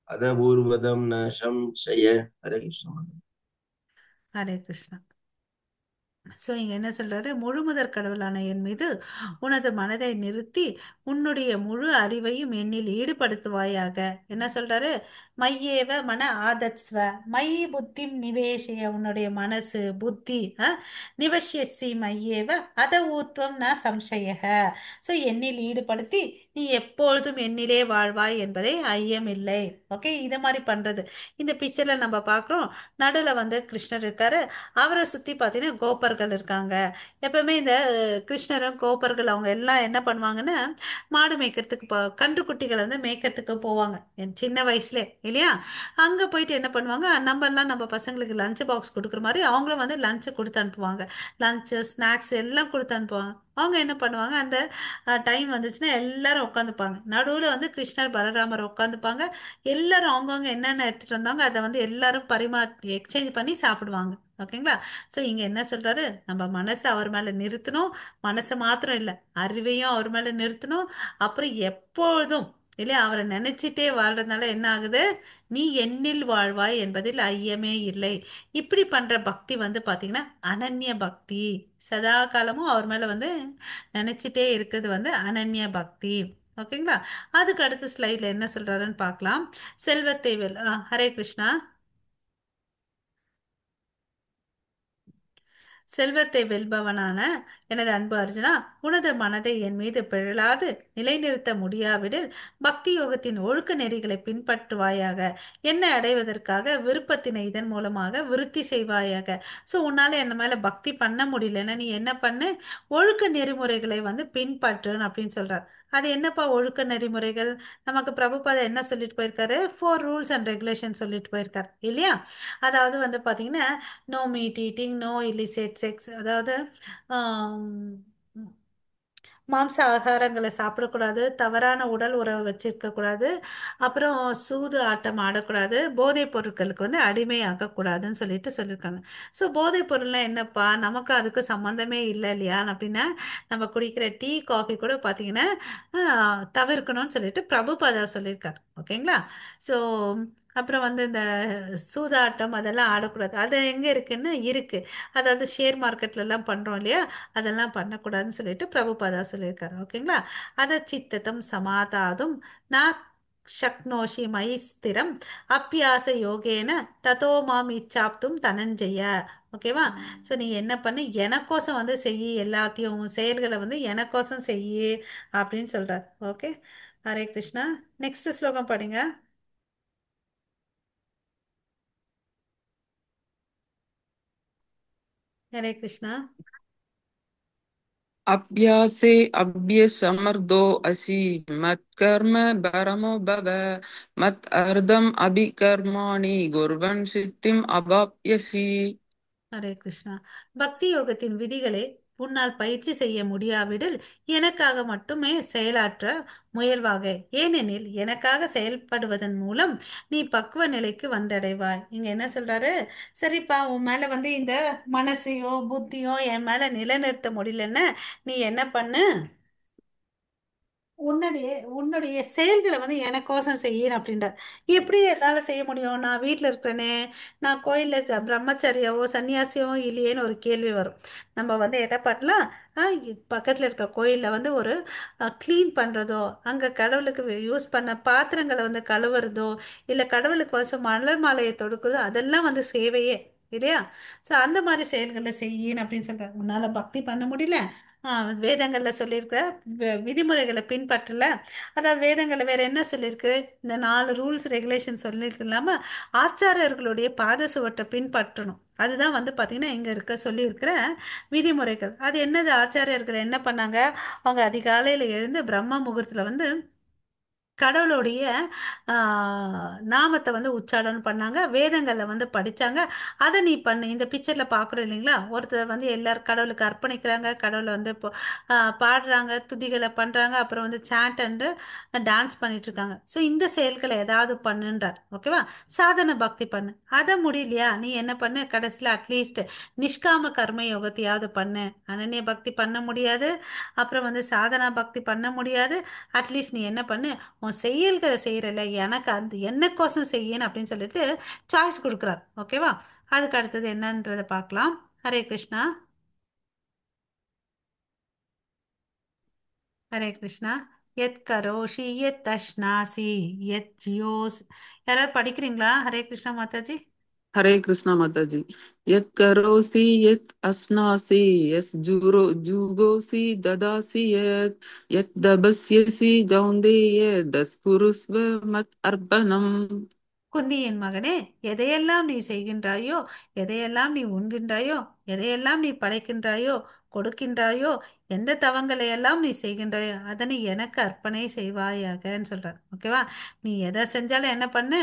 अदपूर्वदं न संशय। हरे कृष्ण। ஹரே கிருஷ்ணா. ஸோ இங்க என்ன சொல்றாரு, முழுமுதற் கடவுளான என் மீது உனது மனதை நிறுத்தி உன்னுடைய முழு அறிவையும் என்னில் ஈடுபடுத்துவாயாக. என்ன சொல்றாரு, மையேவ மன ஆதத்ஸ்வ மையி புத்திம் நிவேஷய, உன்னுடைய மனசு புத்தி நிவஷ்யசி மையேவ அத ஊர்த்வம் ந சம்சயக. ஸோ என்னில் ஈடுபடுத்தி நீ எப்பொழுதும் என்னிலே வாழ்வாய் என்பதை ஐயமில்லை. ஓகே, இதை மாதிரி பண்றது. இந்த பிக்சர்ல நம்ம பார்க்குறோம், நடுவில் வந்து கிருஷ்ணர் இருக்காரு, அவரை சுத்தி பார்த்தீங்கன்னா கோபர்கள் இருக்காங்க. எப்பவுமே இந்த கிருஷ்ணரும் கோபர்கள் அவங்க எல்லாம் என்ன பண்ணுவாங்கன்னா, மாடு மேய்க்கிறதுக்கு கன்றுக்குட்டிகளை வந்து மேய்க்கிறதுக்கு போவாங்க என் சின்ன வயசுல இல்லையா. அங்க போயிட்டு என்ன பண்ணுவாங்க, நம்ம எல்லாம் நம்ம பசங்களுக்கு லஞ்ச் பாக்ஸ் கொடுக்குற மாதிரி அவங்களும் வந்து லஞ்சு கொடுத்து அனுப்புவாங்க. லஞ்சு ஸ்நாக்ஸ் எல்லாம் கொடுத்து அனுப்புவாங்க. அவங்க என்ன பண்ணுவாங்க, அந்த டைம் வந்துச்சுன்னா எல்லாரும் உட்காந்துப்பாங்க. நடுவில் வந்து கிருஷ்ணர் பலராமர் உட்காந்துப்பாங்க. எல்லாரும் அவங்கவுங்க என்னென்ன எடுத்துட்டு வந்தாங்க அதை வந்து எல்லாரும் எக்ஸ்சேஞ்ச் பண்ணி சாப்பிடுவாங்க. ஓகேங்களா. ஸோ இங்க என்ன சொல்றாரு, நம்ம மனசை அவர் மேல நிறுத்தணும். மனசை மாத்திரம் இல்லை, அறிவையும் அவர் மேல நிறுத்தணும். அப்புறம் எப்பொழுதும் இல்லையா அவரை நினைச்சிட்டே வாழ்றதுனால என்ன ஆகுது, நீ என்னில் வாழ்வாய் என்பதில் ஐயமே இல்லை. இப்படி பண்ற பக்தி வந்து பாத்தீங்கன்னா அனன்ய பக்தி. சதா காலமும் அவர் மேல வந்து நினைச்சிட்டே இருக்கிறது வந்து அனன்ய பக்தி. ஓகேங்களா. அதுக்கு அடுத்த ஸ்லைட்ல என்ன சொல்றாருன்னு பார்க்கலாம். செல்வத்தை ஹரே கிருஷ்ணா. செல்வத்தை வெல்பவனான எனது அன்பு அர்ஜுனா, உனது மனதை என் மீது பிழலாது நிலைநிறுத்த முடியாவிடில் பக்தி யோகத்தின் ஒழுக்க நெறிகளை பின்பற்றுவாயாக. என்னை அடைவதற்காக விருப்பத்தினை இதன் மூலமாக விருத்தி செய்வாயாக. ஸோ உன்னால என்ன மேல பக்தி பண்ண முடியலன்னா நீ என்ன பண்ணு, ஒழுக்க நெறிமுறைகளை வந்து பின்பற்றுன்னு அப்படின்னு சொல்றார். அது என்னப்பா ஒழுக்க நெறிமுறைகள்? நமக்கு பிரபுபாதா என்ன சொல்லிட்டு போயிருக்காரு, 4 ரூல்ஸ் அண்ட் ரெகுலேஷன் சொல்லிட்டு போயிருக்காரு இல்லையா. அதாவது வந்து பாத்தீங்கன்னா, no meat eating, no illicit sex, அதாவது ஆம், மாம்ச ஆகாரங்களை சாப்பிடக்கூடாது, தவறான உடல் உறவு வச்சிருக்க கூடாது, அப்புறம் சூது ஆட்டம் ஆடக்கூடாது, போதைப் பொருட்களுக்கு வந்து அடிமையாக கூடாதுன்னு சொல்லிட்டு சொல்லியிருக்காங்க. ஸோ போதைப் பொருள்னா என்னப்பா, நமக்கு அதுக்கு சம்மந்தமே இல்லை இல்லையா. அப்படின்னா நம்ம குடிக்கிற டீ காஃபி கூட பார்த்தீங்கன்னா தவிர்க்கணும்னு சொல்லிட்டு பிரபுபாதா சொல்லியிருக்காரு. ஓகேங்களா. ஸோ அப்புறம் வந்து இந்த சூதாட்டம் அதெல்லாம் ஆடக்கூடாது. அது எங்கே இருக்குன்னு இருக்கு, அதாவது ஷேர் மார்க்கெட்ல எல்லாம் பண்றோம் இல்லையா, அதெல்லாம் பண்ணக்கூடாதுன்னு சொல்லிட்டு பிரபுபாதா சொல்லியிருக்காரு. ஓகேங்களா. அத சித்தத்தம் சமாதாதும் நான் சக்னோஷி மயி ஸ்திரம் அப்பியாச யோகேன ததோ மாம் இச்சாப்தும் தனஞ்செய. ஓகேவா. ஸோ நீ என்ன பண்ணு, எனக்கோசம் வந்து செய்யி, எல்லாத்தையும் உன் செயல்களை வந்து எனக்கோசம் செய்யி அப்படின்னு சொல்றார். ஓகே. ஹரே கிருஷ்ணா. நெக்ஸ்ட் ஸ்லோகம் படிங்க. ஹரே கிருஷ்ணா. अभ्यासे अभ्यसमर्दो असि मत्कर्म परमो भव मत् अर्धम् अभिकर्माणि कुर्वन् सिद्धिम् अवाप्यसि. ஹரே கிருஷ்ணா. பக்தி யோகத்தின் விதிகளை உன்னால் பயிற்சி செய்ய முடியாவிடில் எனக்காக மட்டுமே செயலாற்ற முயல்வாக. ஏனெனில் எனக்காக செயல்படுவதன் மூலம் நீ பக்குவ நிலைக்கு வந்தடைவாய். இங்க என்ன சொல்றாரு, சரிப்பா உன் மேல வந்து இந்த மனசையோ புத்தியோ என் மேல நிலைநிறுத்த முடியலன்னா நீ என்ன பண்ணு, உன்னுடைய உன்னுடைய செயல்களை வந்து எனக்கோசம் செய்யணும் அப்படின்றார். எப்படி என்னால் செய்ய முடியும், நான் வீட்டில் இருக்கிறேனே, நான் கோயிலில் பிரம்மச்சரியாவோ சன்னியாசியோ இல்லையேன்னு ஒரு கேள்வி வரும். நம்ம வந்து என்ன பண்ணலாம், பக்கத்தில் இருக்க கோயிலில் வந்து ஒரு க்ளீன் பண்ணுறதோ, அங்கே கடவுளுக்கு யூஸ் பண்ண பாத்திரங்களை வந்து கழுவுறதோ, இல்லை கடவுளுக்கு வசம் மலர் மாலையை தொடுக்கிறதோ, அதெல்லாம் வந்து சேவையே இல்லையா. ஸோ அந்த மாதிரி செயல்களை செய்யணும் அப்படின்னு சொல்கிறாங்க. உன்னால் பக்தி பண்ண முடியல, வேதங்களில் சொல்லியிருக்கிற விதிமுறைகளை பின்பற்றல, அதாவது வேதங்களில் வேற என்ன சொல்லியிருக்கு, இந்த 4 ரூல்ஸ் ரெகுலேஷன் சொல்லியிருக்கு இல்லாமல் ஆச்சாரியர்களுடைய பாத சுவட்டை பின்பற்றணும். அதுதான் வந்து பார்த்தீங்கன்னா இங்கே இருக்க சொல்லியிருக்கிற விதிமுறைகள். அது என்னது, ஆச்சாரியர்கள் என்ன பண்ணாங்க, அவங்க அதிகாலையில் எழுந்து பிரம்ம முகூர்த்தத்தில் வந்து கடவுளுடைய நாமத்தை வந்து உச்சாரணம் பண்ணாங்க, வேதங்களை வந்து படிச்சாங்க. அதை நீ பண்ணு. இந்த பிக்சர்ல பாக்குறோம் இல்லைங்களா, ஒருத்தர் வந்து எல்லாரும் கடவுளுக்கு அர்ப்பணிக்கிறாங்க, கடவுளை வந்து இப்போ பாடுறாங்க, துதிகளை பண்றாங்க, அப்புறம் வந்து சாண்ட் அண்ட் டான்ஸ் பண்ணிட்டு இருக்காங்க. ஸோ இந்த செயல்களை ஏதாவது பண்ணுன்றார். ஓகேவா. சாதன பக்தி பண்ணு. அதை முடியலையா நீ என்ன பண்ணு, கடைசியில் அட்லீஸ்ட் நிஷ்காம கர்ம யோகத்தையாவது பண்ணு. அனன்ய பக்தி பண்ண முடியாது, அப்புறம் வந்து சாதனா பக்தி பண்ண முடியாது, அட்லீஸ்ட் நீ என்ன பண்ணு, உன் செயல்களை செய்யறல எனக்கு அந்த என்னக்கோசம் செய்யணும் அப்படின்னு சொல்லிட்டு சாய்ஸ் கொடுக்குறார். ஓகேவா. அதுக்கு அடுத்தது என்னன்றதை பார்க்கலாம். ஹரே கிருஷ்ணா. ஹரே கிருஷ்ணா. எத் கரோஷி எத் அஷ்னாசி எத் ஜியோஸ். யாராவது படிக்கிறீங்களா? ஹரே கிருஷ்ணா மாதாஜி. हरे कृष्णा माता जी। यत् करोसि यत् अस्नासि यस् जुगोसि ददासि यत् यत् दबस्यसि कौन्तेय तत्कुरुष्व मत् अर्पणम्। குந்தியின் மகனே, எதையெல்லாம் நீ செய்கின்றாயோ, எதையெல்லாம் நீ உண்கின்றாயோ, எதையெல்லாம் நீ படைக்கின்றாயோ, கொடுக்கின்றாயோ, எந்த தவங்களை எல்லாம் நீ செய்கின்றாயோ அதனை எனக்கு அர்ப்பணை செய்வாயாகன்னு சொல்றார். ஓகேவா? நீ எதை செஞ்சாலும் என்ன பண்ணு,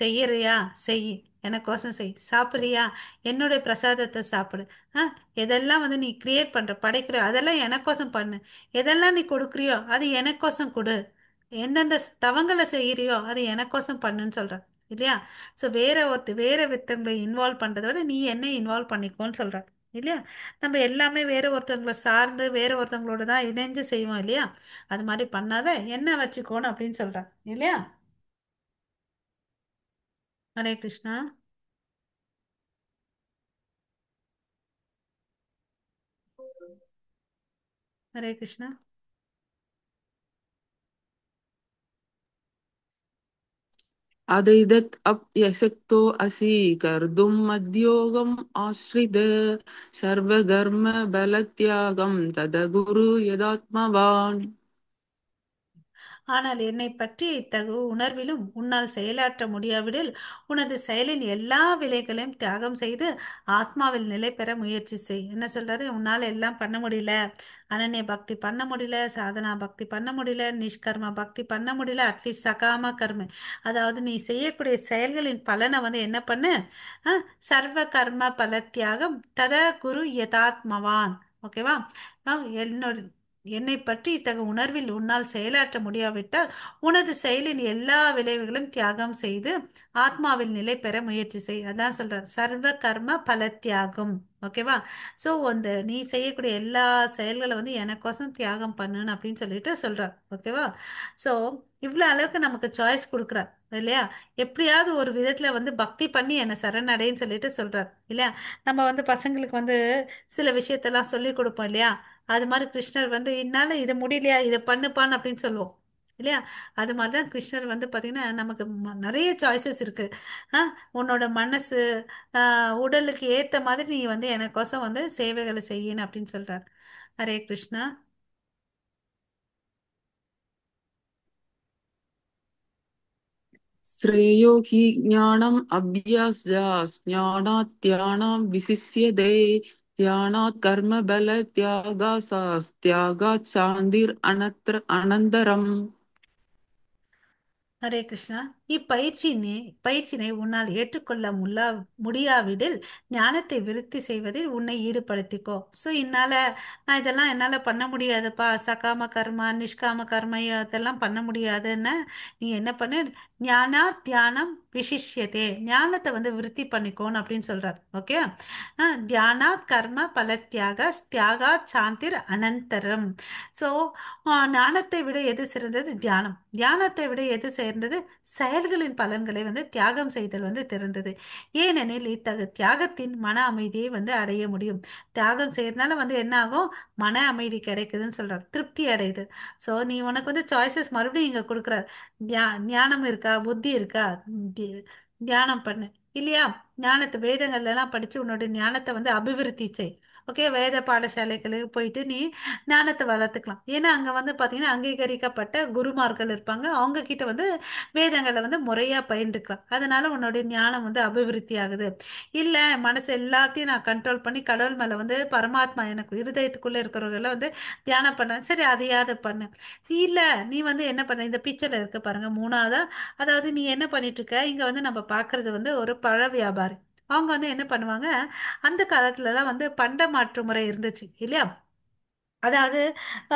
செய்யறியா செய், எனக்கோசம் செய். சாப்பிட்றியா, என்னுடைய பிரசாதத்தை சாப்பிடு. ஆ எதெல்லாம் வந்து நீ கிரியேட் பண்ற, படைக்கிற, அதெல்லாம் எனக்கோசம் பண்ணு. எதெல்லாம் நீ கொடுக்குறியோ அது எனக்கோசம் கொடு. எந்தெந்த தவங்களை செய்யறியோ அது எனக்கோசம் பண்ணுன்னு சொல்ற இல்லையா? ஸோ வேற வித்தங்களை இன்வால்வ் பண்றதை விட நீ என்ன இன்வால்வ் பண்ணிக்கோன்னு சொல்ற இல்லையா? நம்ம எல்லாமே வேற ஒருத்தவங்களை சார்ந்து வேற ஒருத்தவங்களோட தான் இணைஞ்சு செய்வோம் இல்லையா? அது மாதிரி பண்ணாத, என்ன வச்சுக்கோணும் அப்படின்னு சொல்ற இல்லையா? ஹரே கிருஷ்ணா. ஹரே கிருஷ்ணா. अदैदत् अप्यशक्तो असि कर्तुं मद्योगम् आश्रित सर्वकर्म बलत्यागं तदकुरु यदात्मवान्। ஆனால் என்னை பற்றி இத்தகு உணர்விலும் உன்னால் செயலாற்ற முடியாவிடில் உனது செயலின் எல்லா விலைகளையும் தியாகம் செய்து ஆத்மாவில் நிலை பெற முயற்சி செய். என்ன சொல்றாரு? உன்னால் எல்லாம் பண்ண முடியல, அனன்ய பக்தி பண்ண முடியல, சாதனா பக்தி பண்ண முடியல, நிஷ்கர்ம பக்தி பண்ண முடியல, அட்லீஸ்ட் சகாம கர்ம, அதாவது நீ செய்யக்கூடிய செயல்களின் பலனை வந்து என்ன பண்ணு, சர்வ கர்ம பல தியாகம் தத குரு யதாத்மவான். ஓகேவா? என்னோட என்னை பற்றி இத்தகைய உணர்வில் உன்னால் செயலாற்ற முடியாவிட்டால் உனது செயலின் எல்லா விளைவுகளும் தியாகம் செய்து ஆத்மாவில் நிலை பெற முயற்சி செய். அதான் சொல்றார், சர்வ கர்ம பல தியாகம். ஓகேவா? ஸோ அந்த நீ செய்யக்கூடிய எல்லா செயல்களை வந்து எனக்கோசம் தியாகம் பண்ணுன்னு அப்படின்னு சொல்லிட்டு சொல்றார். ஓகேவா? ஸோ இவ்வளோ அளவுக்கு நமக்கு சாய்ஸ் கொடுக்குறார் இல்லையா? எப்படியாவது ஒரு விதத்துல வந்து பக்தி பண்ணி என்னை சரணடைன்னு சொல்லிட்டு சொல்றார் இல்லையா? நம்ம வந்து பசங்களுக்கு வந்து சில விஷயத்தெல்லாம் சொல்லி கொடுப்போம் இல்லையா? அது மாதிரி கிருஷ்ணர் வந்து என்னால இதை முடியலையா, இதை பண்ணுப்பான்னு அப்படின்னு சொல்லுவோம் இல்லையா? அது மாதிரி தான் கிருஷ்ணர் வந்து பார்த்தீங்கன்னா நமக்கு நிறைய சாய்ஸஸ் இருக்கு. ஆ உன்னோட மனசு, உடலுக்கு ஏத்த மாதிரி நீ வந்து எனக்கோசம் வந்து சேவைகளை செய்யணும் அப்படின்னு சொல்றார். ஹரே கிருஷ்ணா. श्रेयो हि ज्ञानम् अभ्यासात् ज्ञानात् त्यानं विशिष्यते त्यानात् कर्मबलत्यागात् त्यागात् शान्तिरनत्र अनन्तरम्। ஹரே கிருஷ்ணா. பயிற்சினை உன்னால் ஏற்றுக்கொள்ள முடியாவிடில் ஞானத்தை விருத்தி செய்வதில் உன்னை ஈடுபடுத்திக்கோ. ஸோ நான் இதெல்லாம் என்னால் பண்ண முடியாதுப்பா, சகாம கர்மா நிஷ்காம கர்மா அதெல்லாம் பண்ண முடியாதுன்னு நீ என்ன பண்ணு, ஞானா தியானம் விசிஷ்யதே, ஞானத்தை வந்து விருத்தி பண்ணிக்கோன்னு அப்படின்னு சொல்றார். ஓகே? தியானா கர்ம பல தியாகா சாந்திர் அனந்தரம். ஸோ ஞானத்தை விட எது சிறந்தது? தியானம். தியானத்தை விட எது சேர்ந்தது? செயல்களின் பலன்களை வந்து தியாகம் செய்தல் வந்து திறந்தது. ஏனெனில் இத்தகு தியாகத்தின் மன அமைதியை வந்து அடைய முடியும். தியாகம் செய்யறதுனால வந்து என்ன ஆகும்? மன அமைதி கிடைக்குதுன்னு சொல்றார், திருப்தி அடையுது. ஸோ நீ உனக்கு வந்து சாய்ஸஸ் மறுபடியும் இங்க கொடுக்குறார். ஞானம் இருக்கா, புத்தி இருக்கா, தி- தியானம் பண்ணு இல்லையா? ஞானத்தை வேதங்கள்ல எல்லாம் படிச்சு உன்னோட ஞானத்தை வந்து அபிவிருத்தி செய். ஓகே? வேத பாடசாலைகளுக்கு போயிட்டு நீ ஞானத்தை வளர்த்துக்கலாம். ஏன்னா அங்க வந்து பாத்தீங்கன்னா அங்கீகரிக்கப்பட்ட குருமார்கள் இருப்பாங்க, அவங்க கிட்ட வந்து வேதங்களை வந்து முறையா பயின்றுக்கலாம். அதனால உன்னுடைய ஞானம் வந்து அபிவிருத்தி ஆகுது. இல்ல மனசு எல்லாத்தையும் நான் கண்ட்ரோல் பண்ணி கடவுள் மேல வந்து பரமாத்மா எனக்கு இருதயத்துக்குள்ள இருக்கிறவங்கள வந்து தியானம் பண்றேன், சரி அதையாவது பண்ணு. இல்ல நீ வந்து என்ன பண்ண, இந்த பிக்சர்ல இருக்க பாருங்க மூணாவதா, அதாவது நீ என்ன பண்ணிட்டு இருக்க, இங்க வந்து நம்ம பாக்குறது வந்து ஒரு பழ வியாபாரி. அவங்க வந்து என்ன பண்ணுவாங்க, அந்த காலத்துல எல்லாம் வந்து பண்ட மாற்று முறை இருந்துச்சு இல்லையா? அதாவது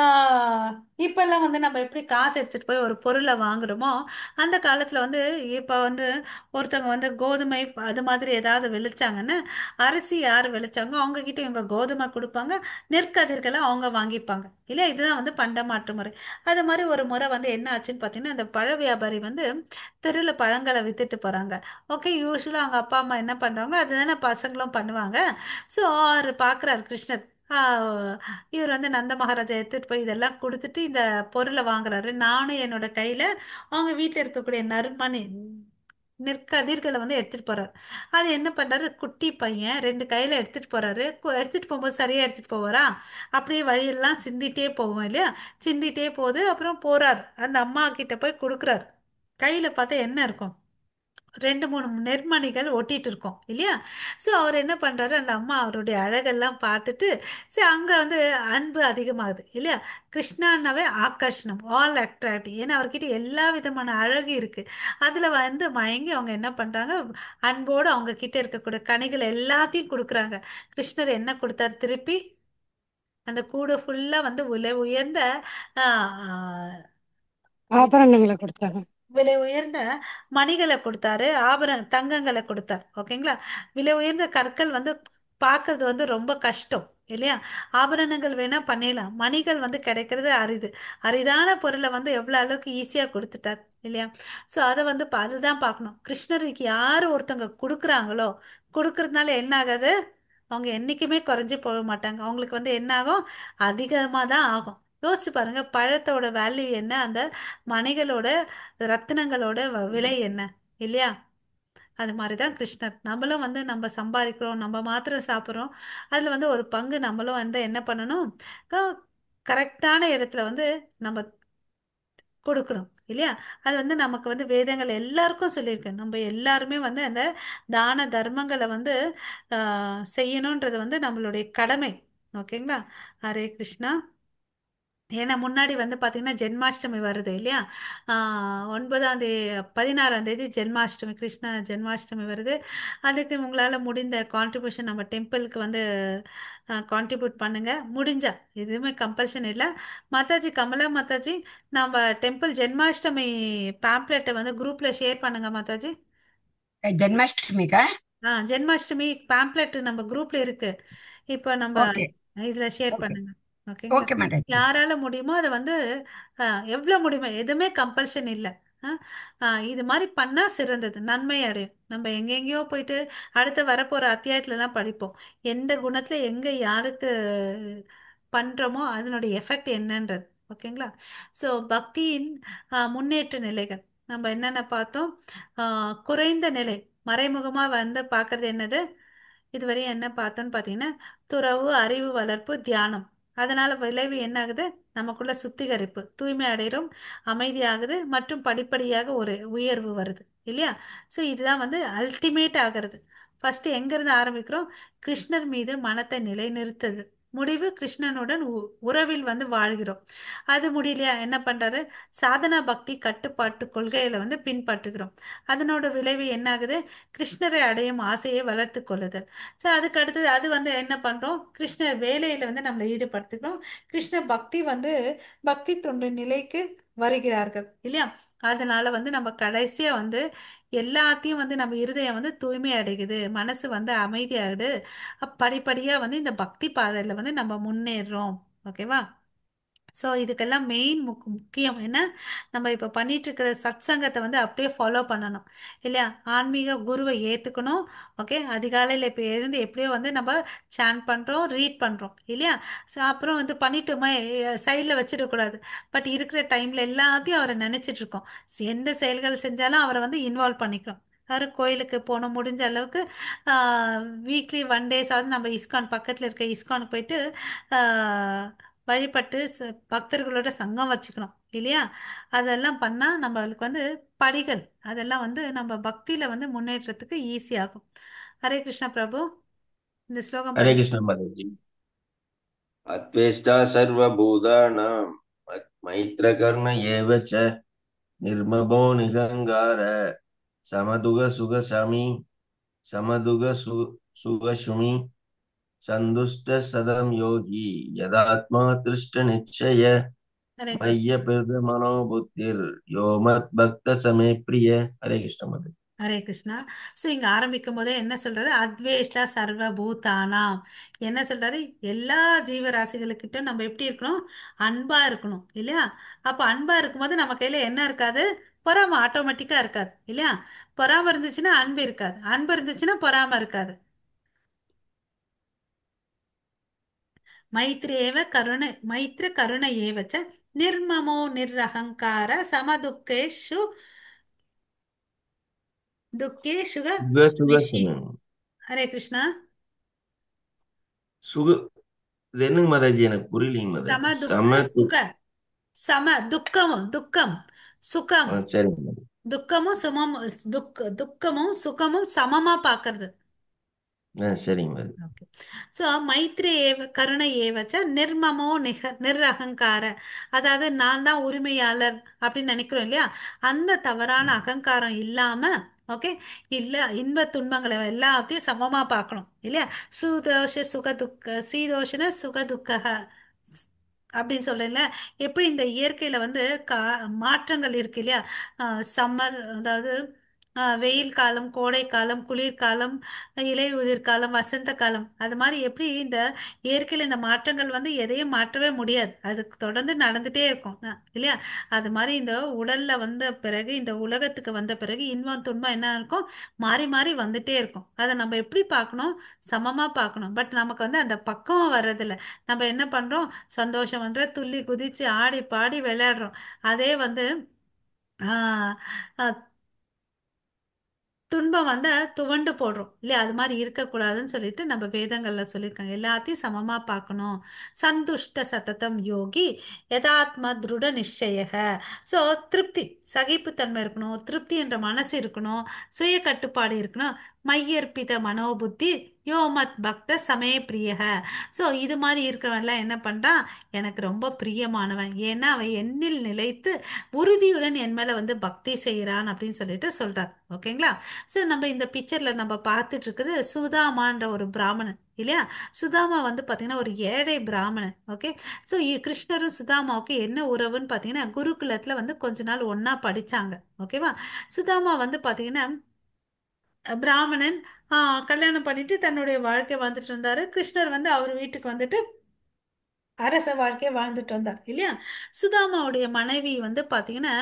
ஆஹ் இப்பெல்லாம் வந்து நம்ம எப்படி காசு எடுத்துட்டு போய் ஒரு பொருளை வாங்குறோமோ அந்த காலத்துல வந்து இப்ப வந்து ஒருத்தவங்க வந்து கோதுமை அது மாதிரி ஏதாவது விளைச்சாங்கன்னா அரிசி யார் விளைச்சாங்க அவங்க கிட்ட இவங்க கோதுமை கொடுப்பாங்க, நெற்கதிர்களை அவங்க வாங்கிப்பாங்க இல்லையா. இதுதான் வந்து பண்டமாற்று முறை. அது மாதிரி ஒரு முறை வந்து என்ன ஆச்சுன்னு பார்த்தீங்கன்னா, இந்த பழ வியாபாரி வந்து தெருவில் பழங்களை வித்துட்டு போறாங்க. ஓகே, யூஸ்வலாக அவங்க அப்பா அம்மா என்ன பண்றாங்க அதுதானே பசங்களும் பண்ணுவாங்க. ஸோ அவர் பார்க்குறாரு கிருஷ்ணர். இவர் வந்து நந்த மகாராஜா எடுத்துட்டு போய் இதெல்லாம் கொடுத்துட்டு இந்த பொருளை வாங்குறாரு. நானும் என்னோட கையில அவங்க வீட்டில் இருக்கக்கூடிய நறுமணி நெற்கதிர்களை வந்து எடுத்துட்டு போறாரு. அது என்ன பண்றாரு, குட்டி பையன் ரெண்டு கையில எடுத்துட்டு போறாரு. எடுத்துட்டு போகும்போது சரியா எடுத்துட்டு போவாரா, அப்படியே வழியெல்லாம் சிந்திட்டே போவோம் இல்லையா. சிந்திட்டே போகுது. அப்புறம் போறாரு, அந்த அம்மா கிட்ட போய் கொடுக்குறாரு. கையில பார்த்தா என்ன இருக்கும், ரெண்டு மூணு நெற்மணிகள் ஒட்டிட்டு இருக்கோம் இல்லையா. ஸோ அவர் என்ன பண்றாரு, அந்த அம்மா அவருடைய அழகெல்லாம் பார்த்துட்டு சரி அங்கே வந்து அன்பு அதிகமாகுது இல்லையா. கிருஷ்ணான்னாவே ஆகர்ஷணம், ஆல் அட்ராக்டிவ். ஏன்னா அவர்கிட்ட எல்லா விதமான அழகு இருக்கு. அதுல வந்து மயங்கி அவங்க என்ன பண்றாங்க, அன்போடு அவங்க கிட்ட இருக்கக்கூடிய கனிகள் எல்லாத்தையும் கொடுக்குறாங்க. கிருஷ்ணர் என்ன கொடுத்தாரு திருப்பி, அந்த கூடை ஃபுல்லா வந்து விலை உயர்ந்த ஆஹ் ஆபரணங்களை கொடுத்தாங்க. விலை உயர்ந்த மணிகளை கொடுத்தாரு, ஆபரண தங்கங்களை கொடுத்தாரு. ஓகேங்களா. விலை உயர்ந்த கற்கள் வந்து பார்க்கிறது வந்து ரொம்ப கஷ்டம் இல்லையா. ஆபரணங்கள் வேணா பண்ணிடலாம், மணிகள் வந்து கிடைக்கிறது அரிது. அரிதான பொருளை வந்து எவ்வளவு அளவுக்கு ஈஸியா கொடுத்துட்டார் இல்லையா. ஸோ அதை வந்து அதுதான் பார்க்கணும். கிருஷ்ணருக்கு யார் ஒருத்தங்க கொடுக்குறாங்களோ, கொடுக்கறதுனால என்ன ஆகாது, அவங்க என்னைக்குமே குறைஞ்சு போக மாட்டாங்க. அவங்களுக்கு வந்து என்ன ஆகும், அதிகமாக தான் ஆகும். யோசிச்சு பாருங்க, பழத்தோட வேல்யூ என்ன, அந்த மணிகளோட ரத்தினங்களோட விலை என்ன இல்லையா. அது மாதிரி தான் கிருஷ்ணர். நம்மளும் வந்து நம்ம சம்பாதிக்கிறோம், நம்ம மாத்திரம் சாப்பிட்றோம், அதில் வந்து ஒரு பங்கு நம்மளும் வந்து என்ன பண்ணணும், கரெக்டான இடத்துல வந்து நம்ம கொடுக்கணும் இல்லையா. அது வந்து நமக்கு வந்து வேதங்கள் எல்லாருக்கும் சொல்லியிருக்கு. நம்ம எல்லாருமே வந்து அந்த தான தர்மங்களை வந்து செய்யணுன்றது வந்து நம்மளுடைய கடமை. ஓகேங்களா. ஹரே கிருஷ்ணா. ஏன்னா முன்னாடி வந்து பார்த்தீங்கன்னா ஜென்மாஷ்டமி வருது இல்லையா. 9ஆம் தேதி 16ஆம் தேதி ஜென்மாஷ்டமி, கிருஷ்ண ஜென்மாஷ்டமி வருது. அதுக்கு உங்களால் முடிந்த கான்ட்ரிபியூஷன் நம்ம டெம்பிளுக்கு வந்து கான்ட்ரிபியூட் பண்ணுங்க முடிஞ்சா. எதுவுமே கம்பல்ஷன் இல்லை. மாதாஜி, கமலா மாதாஜி, நம்ம டெம்பிள் ஜென்மாஷ்டமி பேம்ப்ளெட்டை வந்து குரூப்பில் ஷேர் பண்ணுங்க மாதாஜி. ஜென்மாஷ்டமிக்கா? ஜென்மாஷ்டமி பேம்ப்ளெட் நம்ம குரூப்ல இருக்கு. இப்போ நம்ம ஓகே. இதுல ஷேர் ஓகே. பண்ணுங்க. ஓகேங்களா. ஓகே மாதாஜி. யாரால முடியுமோ அதை வந்து எவ்வளவு முடியுமோ, எதுவுமே கம்பல்ஷன் இல்லை. இது மாதிரி பண்ணா சிறந்தது, நன்மை அடையும். நம்ம எங்கெங்கேயோ போயிட்டு அடுத்து வரப்போற அத்தியாயத்துல எல்லாம் படிப்போம், எந்த குணத்துல எங்க யாருக்கு பண்றோமோ அதனுடைய எஃபெக்ட் என்னன்றது. ஓகேங்களா. ஸோ பக்தியின் முன்னேற்ற நிலைகள் நம்ம என்னென்ன பார்த்தோம். குறைந்த நிலை, மறைமுகமா வந்து பார்க்கறது என்னது, இதுவரையும் என்ன பார்த்தோம்னு பார்த்தீங்கன்னா துறவு, அறிவு வளர்ப்பு, தியானம். அதனால விளைவு என்ன ஆகுது, நமக்குள்ள சுத்திகரிப்பு, தூய்மை அடைகிறோம், அமைதியாகுது மற்றும் படிப்படியாக ஒரு உயர்வு வருது இல்லையா. ஸோ இதுதான் வந்து அல்டிமேட் ஆகிறது. ஃபர்ஸ்ட் எங்கிருந்து ஆரம்பிக்கிறோம், கிருஷ்ணர் மீது மனத்தை நிலைநிறுத்துது. முடிவு கிருஷ்ணனுடன் உறவில் வந்து வாழ்கிறோம். அது முடியலையா என்ன பண்றாரு, சாதனா பக்தி கட்டுப்பாட்டு கொள்கைகளை வந்து பின்பற்றுகிறோம். அதனோட விளைவு என்ன ஆகுது, கிருஷ்ணரை அடையும் ஆசையை வளர்த்து கொள்ளுதல். ஸோ அதுக்கு அடுத்தது அது வந்து என்ன பண்றோம், கிருஷ்ணர் வேலையில வந்து நம்மளை ஈடுபடுத்திக்கிறோம். கிருஷ்ண பக்தி வந்து பக்தி தொண்டு நிலைக்கு வருகிறார்கள் இல்லையா. அதனால வந்து நம்ம கடைசியா வந்து எல்லாத்தையும் வந்து நம்ம இருதயம் வந்து தூய்மை அடைகுது, மனசு வந்து அமைதியாகுது. படிப்படியா வந்து இந்த பக்தி பாதையில வந்து நம்ம முன்னேறோம். ஓகேவா. ஸோ இதுக்கெல்லாம் மெயின் முக்கியம் என்ன, நம்ம இப்போ பண்ணிட்டு இருக்கிற சத் சங்கத்தை வந்து அப்படியே ஃபாலோ பண்ணணும் இல்லையா. ஆன்மீக குருவை ஏற்றுக்கணும். ஓகே, அதிகாலையில் இப்போ எழுந்து எப்படியோ வந்து நம்ம சேன் பண்ணுறோம், ரீட் பண்ணுறோம் இல்லையா. ஸோ அப்புறம் வந்து பண்ணிட்டோமா சைடில் வச்சிடக்கூடாது. பட் இருக்கிற டைமில் எல்லாத்தையும் அவரை நினச்சிட்டு இருக்கோம். எந்த செயல்கள் செஞ்சாலும் அவரை வந்து இன்வால்வ் பண்ணிக்கிறோம். யாரும் கோயிலுக்கு போகணும், முடிஞ்ச அளவுக்கு வீக்லி 1 டேஸாவது நம்ம இஸ்கான் பக்கத்தில் இருக்க இஸ்கானுக்கு போயிட்டு வழிபட்டு பக்தர்களோட சங்கம் வச்சுக்கணும் இல்லையா. அதெல்லாம் பண்ணா நம்மளுக்கு வந்து படிகள், அதெல்லாம் வந்து நம்ம பக்தியில வந்து முன்னேற்றத்துக்கு ஈஸியாகும். ஹரே கிருஷ்ணா பிரபு, இந்த ஸ்லோகம் हरे படி. कृष्ण माताजी। अत्वेष्टा सर्वभूतानां मैत्रकर्ण एव च निर्ममो निगङ्गार समदुग सुगशमी समदुग सुगशुमि சந்துஷ்ட சதம் யோகி யதாத்மா திருஷ்ட நிச்சய ஹரே கிருஷ்ணா. மைய பிரத மனோ புத்திர் யோமத் பக்த சமே பிரிய. ஹரே கிருஷ்ண மது. ஹரே கிருஷ்ணா. ஸோ இங்க ஆரம்பிக்கும் போதே என்ன சொல்றாரு? அத்வேஷ்டா சர்வ பூதானாம். என்ன சொல்றாரு? எல்லா ஜீவராசிகளுக்கிட்ட நம்ம எப்படி இருக்கணும்? அன்பா இருக்கணும் இல்லையா? அப்ப அன்பா இருக்கும்போது நம்ம கையில என்ன இருக்காது? பொறாம ஆட்டோமேட்டிக்கா இருக்காது இல்லையா? பொறாம இருந்துச்சுன்னா அன்பு இருக்காது, அன்பு இருந்துச்சுன்னா பொறாம இருக்காது. மைத்ர கருண ஏவச்ச நிர்மமோ நிர்அகங்கார சமதுக்கேஷு துக்கேஷுக சுக சுக ஸ்பிருஷி. சமம். ஹரே கிருஷ்ணா. சுக இது என்னங்க மாதாஜி, எனக்கு புரியலைங்க மாதாஜி. சமதுக்க சம சுக சம துக்கமும் துக்கம் சுகம் சரிங்க மாதாஜி. துக்கமும் துக்கமும் சுகமும் சமமா பார்க்கிறது. சரிங்க மாதாஜி. ஓகே. ஸோ மைத்ரி கருணை ஏவச்ச நிர்மமோ நிர்அகங்கார, அதாவது நான் தான் உரிமையாளர் அப்படின்னு நினைக்கிறோம் இல்லையா? அந்த தவறான அகங்காரம் இல்லாம, ஓகே, இல்ல இன்ப துன்பங்களை எல்லாத்தையும் சமமா பார்க்கணும் இல்லையா? சுதோஷ சுக துக்க சீதோஷன சுக துக்க அப்படின்னு சொல்றேன்ல. எப்படி இந்த இயற்கையில வந்து கா மாற்றங்கள் இருக்கு இல்லையா? சம்மர், அதாவது வெயில் காலம், கோடை காலம், குளிர்காலம், இலை உதிர்காலம், வசந்த காலம், அது மாதிரி எப்படி இந்த இயற்கையில இந்த மாற்றங்கள் வந்து எதையும் மாற்றவே முடியாது, அது தொடர்ந்து நடந்துட்டே இருக்கும் இல்லையா? அது மாதிரி இந்த உடல்ல வந்த பிறகு, இந்த உலகத்துக்கு வந்த பிறகு இன்பம் துன்பம் என்ன இருக்கும்? மாறி மாறி வந்துட்டே இருக்கும். அதை நம்ம எப்படி பார்க்கணும்? சமமா பார்க்கணும். பட் நமக்கு வந்து அந்த பக்குவம் வர்றதில்ல. நம்ம என்ன பண்றோம்? சந்தோஷம் வந்து துள்ளி குதிச்சு ஆடி பாடி விளையாடுறோம். அதே வந்து ஆஹ் ஆஹ் துன்பம் வந்தா துவண்டு போடுறோம் இல்லையா? அது மாதிரி இருக்கக்கூடாதுன்னு சொல்லிட்டு நம்ம வேதங்கள்ல சொல்லியிருக்காங்க. எல்லாத்தையும் சமமா பார்க்கணும். சந்துஷ்ட சததம் யோகி யதாத்ம திருட நிச்சயக. ஸோ திருப்தி, சகிப்புத்தன்மை இருக்கணும், திருப்தி என்ற மனசு இருக்கணும், சுய கட்டுப்பாடு இருக்கணும், மையர்ப்பித மனோபுத்தி யோமத் பக்த சமய பிரியக. ஸோ இது மாதிரி இருக்கிறவன்லாம் என்ன பண்றான்? எனக்கு ரொம்ப பிரியமானவன், ஏன்னா அவன் என்னில் நிலைத்து உறுதியுடன் என் மேல வந்து பக்தி செய்கிறான் அப்படின்னு சொல்லிட்டு சொல்றார். ஓகேங்களா? ஸோ நம்ம இந்த பிக்சர்ல நம்ம பார்த்துட்டு இருக்குது சுதாமான்ற ஒரு பிராமணன் இல்லையா? சுதாமா வந்து பார்த்தீங்கன்னா ஒரு ஏழை பிராமணன். ஓகே. ஸோ கிருஷ்ணரும் சுதாமாவுக்கு என்ன உறவுன்னு பார்த்தீங்கன்னா, குருகுலத்தில் வந்து கொஞ்ச நாள் ஒண்ணா படிச்சாங்க. ஓகேவா? சுதாமா வந்து பார்த்தீங்கன்னா பிராமணன், கல்யாணம் பண்ணிட்டு தன்னுடைய வாழ்க்கை வந்துட்டு இருந்தாரு. கிருஷ்ணர் வந்து அவர் வீட்டுக்கு வந்துட்டு அரச வாழ்க்கையை வாழ்ந்துட்டு வந்தார் இல்லையா? சுதாமாவுடைய மனைவி வந்து பாத்தீங்கன்னா,